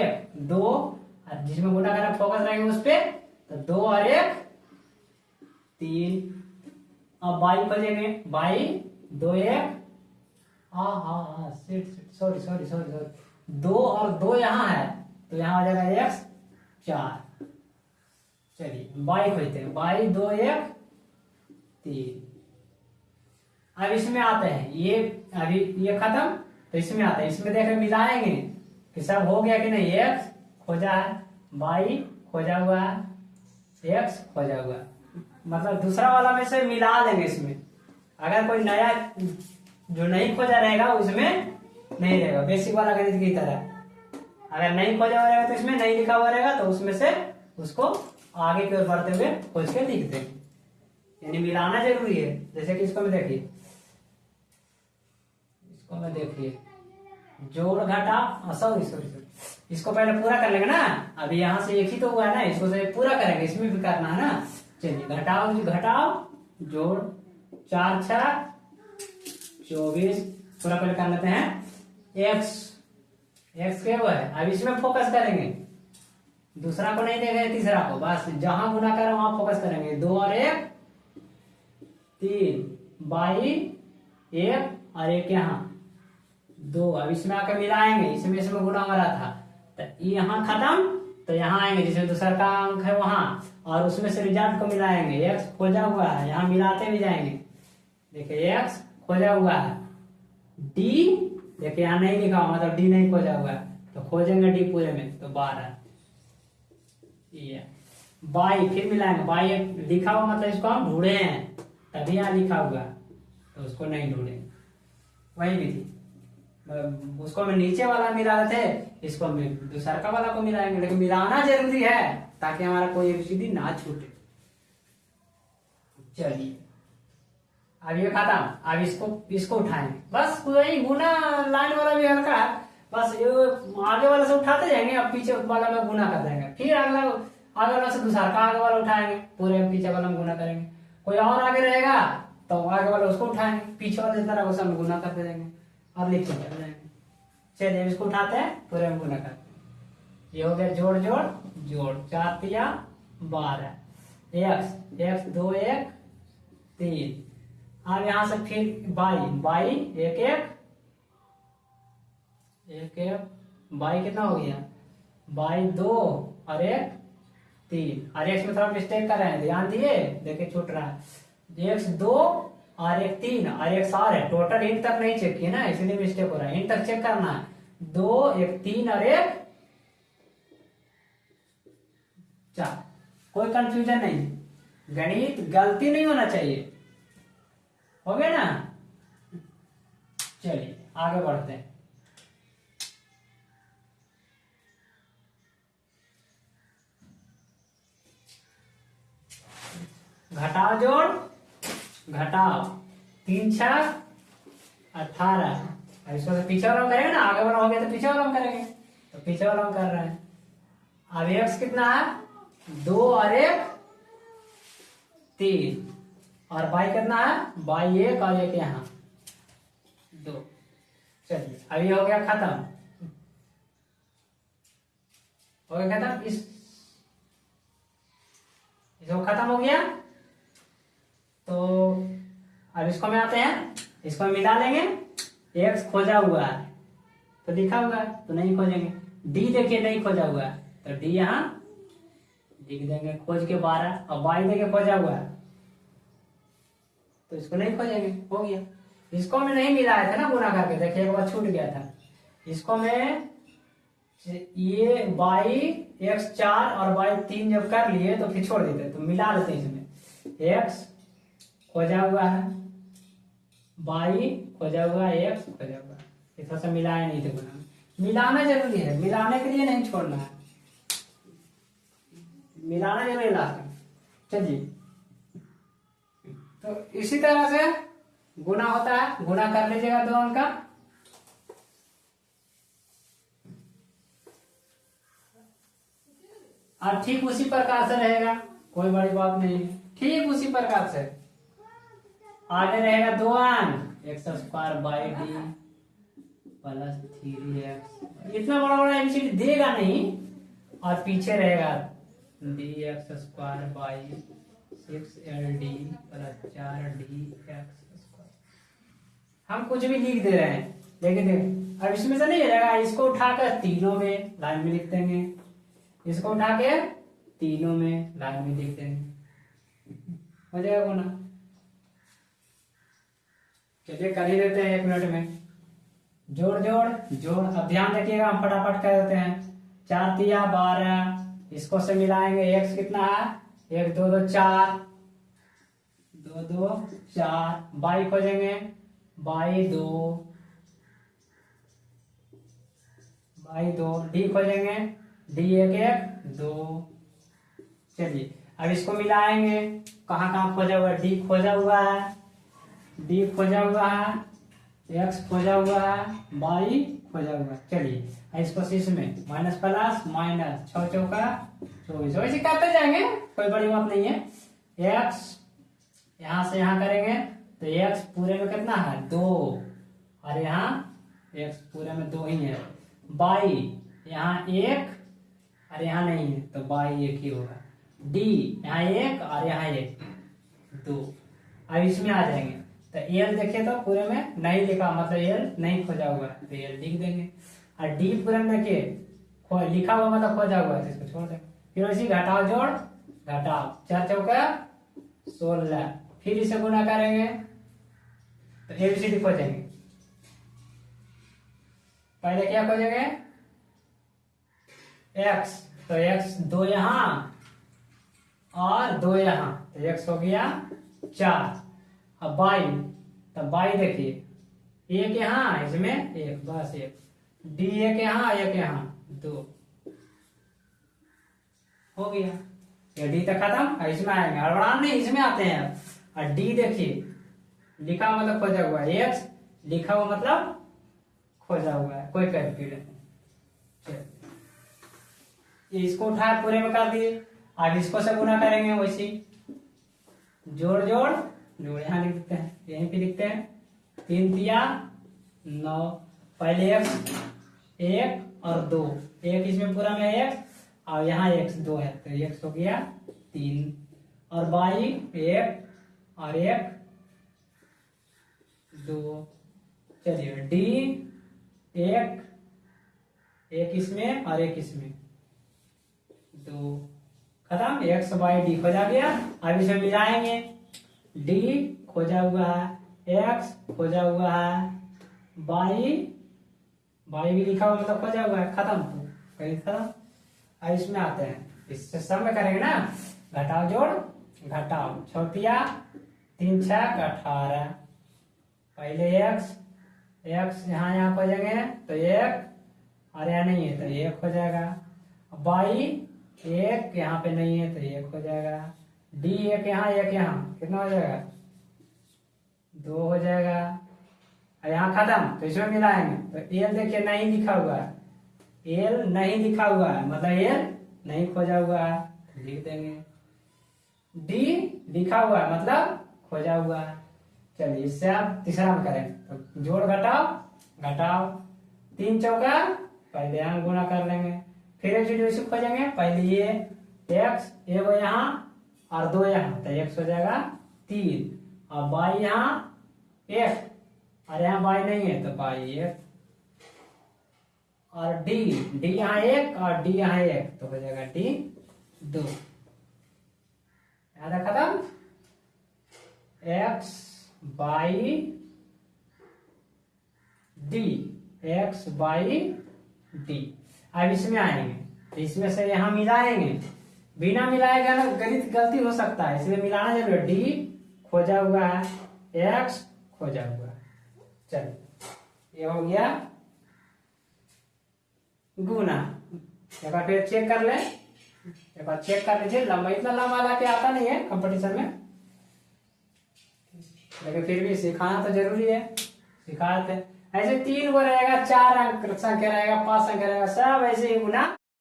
2, और जिसमें गुना करना फोकस रहेंगे उस पे, तो 2 और 1 3। अब y खोजेंगे, y 2 1, सॉरी 2 और 2 यहाँ है, तो यहाँ हो जाएगा x 4। चलिए y खोजते हैं, y 2 1 3। अब इसमें आते हैं, ये अभी ये खत्म, तो इसमें आता है, इसमें देखें मिलाएंगे कि सब हो गया कि नहीं। x खोजा है, y खोजा हुआ है, x खोजा हुआ है, मतलब दूसरा वाला में से मिला देंगे इसमें। अगर कोई नया जो नहीं खोजा रहेगा उसमें नहीं रहेगा, बेसिक वाला गणित की तरह। अगर नहीं खोजा हुआ रहेगा तो इसमें नहीं लिखा हुआ रहेगा, तो उसमें से उसको आगे की ओर बढ़ते हुए खोज के लिख देंगे, यानी मिलाना जरूरी है। जैसे कि इसको में देखिए, जोड़ घटा, सॉरी इसको पहले पूरा कर लेंगे ना, अभी यहाँ से एक ही तो हुआ है ना, इसको से पूरा करेंगे, इसमें भी करना है ना। चलिए घटाओ जोड़, 4 6 24, पूरा पहले कर लेते हैं। x क्या हुआ है, अब इसमें फोकस करेंगे, दूसरा को नहीं देखेंगे, तीसरा को, बस जहां गुना करें वहां फोकस करेंगे। 2 और 1 3, बाई 1 और 1 यहाँ 2। अब इसमें आकर मिलाएंगे, इसमें गुना हो रहा था, तो यहाँ खत्म, तो यहाँ आएंगे जिसमें दूसरा का अंक है वहां, और उसमें से रिजल्ट को मिलाएंगे। x खोजा हुआ है, यहाँ मिलाते भी जाएंगे, देखिए x खोजा हुआ है, d देखिए यहाँ नहीं लिखा हुआ, मतलब d नहीं खोजा हुआ है, तो खोजेंगे d पूरे में, तो 12। ये y फिर मिलाएंगे, y लिखा हुआ मतलब इसको हम ढूंढे हैं, तभी यहाँ लिखा हुआ, तो उसको नहीं ढूंढेंगे। वही विधि, उसको मैं नीचे वाला मिला थे, इसको मैं दूसरा वाला को मिलाएंगे, लेकिन मिलाना जरूरी है ताकि हमारा कोई ABCD ना छूटे। चलिए अब ये खत्म, अब इसको उठाएंगे, बस वही गुना लाइन वाला भी हल्का है, बस ये आगे वाला से उठाते जाएंगे, अब पीछे वाला में गुना कर देंगे, फिर अगला आगे वाला से दूसरा का आगे वाला उठाएंगे, पूरे पीछे वाला में गुना करेंगे। कोई और आगे रहेगा तो आगे वाला उसको उठाएंगे, पीछे वाले तरह उसे गुना करते जाएंगे। अब लिखते चल जाएंगे। चलिए इसको उठाते हैं, पूरे में गुना करते हैं। ये हो गया जोड़ जोड़ जोड़, 4 तिया 12, एक्स एक्स 2 1 3। अब यहां से फिर बाई बाई 1 1 1 1, बाई कितना हो गया, बाई 2 और 1 3। और एक्स में थोड़ा मिस्टेक कर रहे हैं, ध्यान दिए, देखिए छूट रहा है। एक्स 2 और 1 3 और 1 4 है, टोटल इंट तक नहीं चेक किया ना, इसलिए मिस्टेक हो रहा है। इंट तक चेक करना है, 2 1 3 और 1 4। कोई कंफ्यूजन नहीं, गणित गलती नहीं होना चाहिए। हो गया ना। चलिए आगे बढ़ते हैं। घटाओ जोड़ घटाओ, 3 6 18। इसको तो पीछे वाला हम करेंगे ना, आगे वाला हो गया तो पीछे वाला हम करेंगे, तो पीछे वाला हम कर रहे हैं। अब एक्स कितना है, 2 और 1 3, और बाई कितना है, बाई 1 और 1 यहाँ 2। चलिए अभी हो गया खत्म, हो गया खत्म। इसको खत्म हो गया, तो अब इसको में आते हैं, इसको मिला लेंगे। एक्स खोजा हुआ है तो लिखा हुआ है तो नहीं खोजेंगे। डी देखिए नहीं खोजा हुआ है तो डी यहाँ लिख देंगे खोज के 12, और बाई देखिए खोजा हुआ है तो इसको नहीं खोजेंगे, हो गया। इसको में नहीं मिलाया था ना गुना करके, देखिए एक बार छूट गया था। इसको में ये बाई एक्स 4 और बाई 3 जब कर लिए तो फिर छोड़ देते, तो मिला लेते हैं इसमें। एक्स खोजा हुआ है, बाई खोजा हुआ है, एक्स खोजा हुआ है, ये थोड़ा सा मिलाया नहीं थे गुना। मिलाना जरूरी है, मिलाने के लिए नहीं छोड़ना है, मिलाना जरूरी लास्ट में। चलिए तो इसी तरह से गुना होता है, गुना कर लीजिएगा 2 अंक का। अब ठीक उसी प्रकार से रहेगा, कोई बड़ी बात नहीं, ठीक उसी प्रकार से आगे रहेगा 2 अंक, x square by D plus 3x। इतना बड़ा बड़ा एबीसीडी देगा नहीं, और पीछे रहेगा D x square by 6LD plus 4D x square. हम कुछ भी लिख दे रहे हैं, लेकिन अब इसमें से नहीं रहेगा, इसको उठाकर तीनों में लाइन में लिख देंगे, इसको उठा के तीनों में लाइन में लिख देंगे, हो जाएगा गुना। चलिए कर ही देते हैं 1 मिनट में। जोड़ जोड़ जोड़, अब ध्यान रखिएगा, हम फटाफट कर देते हैं। 4 तिया 12, इसको से मिलाएंगे, एक्स कितना है, 1 2 2 4, 2 2 4, बाई खोजेंगे, बाई 2 डी खोजेंगे, डी 1 1 2। चलिए अब इसको मिलाएंगे, कहाँ कहाँ खोजा हुआ है, डी खोजा हुआ है, डी खोजा हुआ है, एक्स खोजा हुआ है, बाई खोजा हुआ है। चलिए इसको इसमें माइनस प्लस माइनस 6 चौका 24, वैसे करते जाएंगे, कोई बड़ी बात नहीं है। एक्स यहां से यहां करेंगे तो एक्स पूरे में कितना है 2, और यहाँ एक्स पूरे में 2 ही है। बाई यहाँ 1 और यहाँ नहीं है तो बाई 1 ही होगा। डी यहाँ 1 और यहाँ 1 2। अब इसमें आ जाएंगे तो एल देखिए तो पूरे में नहीं लिखा, मतलब एल नहीं खोजा हुआ है तो एल लिख देंगे। और डी पूरे में देखिए लिखा हुआ मतलब खोजा हुआ है तो इसको छोड़ देंगे। फिर इसी घटाओ जोड़ घटाओ, 4 चौका 16, फिर इसे गुना करेंगे तो एबीसीडी खोजेंगे। पहले क्या खोजेंगे, एक्स, तो एक्स 2 यहाँ और 2 यहाँ, तो एक्स हो गया 4। अब बाई, तब बाई देखिए 1 यहाँ, इसमें 1 बस 1, डी 1 यहाँ 1 यहाँ 2, हो गया। ये डी तक खत्म। इसमें आएंगे अड़बड़ान नहीं, इसमें आते हैं। और डी देखिए लिखा हुआ मतलब खोजा हुआ है, एक्स लिखा हुआ मतलब खोजा हुआ है, कोई कंफ्यूजन नहीं। इसको उठाए पूरे में कर दिए, अब इसको से गुना करेंगे वैसे जोड़ जोड़ जोड़, यहाँ लिख देते हैं, यहीं पे लिखते हैं 3 तिया 9। पहले x 1 और 2, एक इसमें पूरा में x और यहाँ x 2 है तो x हो गया 3। और y 1 और 1 2। चलिए d 1 इसमें और 1 इसमें 2। खत्म। x y d खोजा गया। अब इसे मिलाएंगे। d खोजा हुआ है, x खोजा हुआ है, y भी लिखा हुआ मतलब खोजा हुआ है। खत्म। तो कहीं खत्म। अब इसमें आते हैं, इससे सम में करेंगे ना, घटाओ जोड़ घटाओ, छोटिया 3 6 18। पहले x यहाँ खोजेंगे तो 1 और यहाँ नहीं है तो 1 हो जाएगा। y 1 यहाँ पे नहीं है तो 1 हो जाएगा। d 1 यहाँ कितना हो जाएगा 2 हो जाएगा। और यहाँ खत्म। तो इसमें मिलाएंगे तो l देखिए नहीं लिखा हुआ है, l नहीं लिखा हुआ है मतलब l नहीं खोजा हुआ है, लिख देंगे। d लिखा हुआ है मतलब खोजा हुआ है। चलिए इससे आप तीसरा में करें तो जोड़ घटाओ 3 चौका, पहले यहाँ गुणा कर लेंगे, फिर एक खोजेंगे। पहले ये x 1 यहाँ और 2 यहाँ तो x हो जाएगा 3। और y यहाँ 1 और यहाँ y नहीं है तो y 1। और d यहाँ 1 और d यहाँ 1 तो हो जाएगा d 2। याद है खत्म। x y d। अब इसमें आएंगे, इसमें से यहाँ मिलाएंगे। बिना मिलाए ना गणित गलती हो सकता है, इसलिए मिलाना जरूरी है। d खोजा हुआ है, x खोजा हुआ है। चलिए ये हो गया गुना। एक बार फिर चेक कर ले, एक बार चेक कर लीजिए। लंबा इतना लंबा ला के आता नहीं है कंपटीशन में, लेकिन फिर भी सिखाना तो जरूरी है, सिखाते। ऐसे 3 गो रहेगा, 4 अंक संख्या रहेगा, 5 संख्या रहेगा, सब ऐसे ही गुना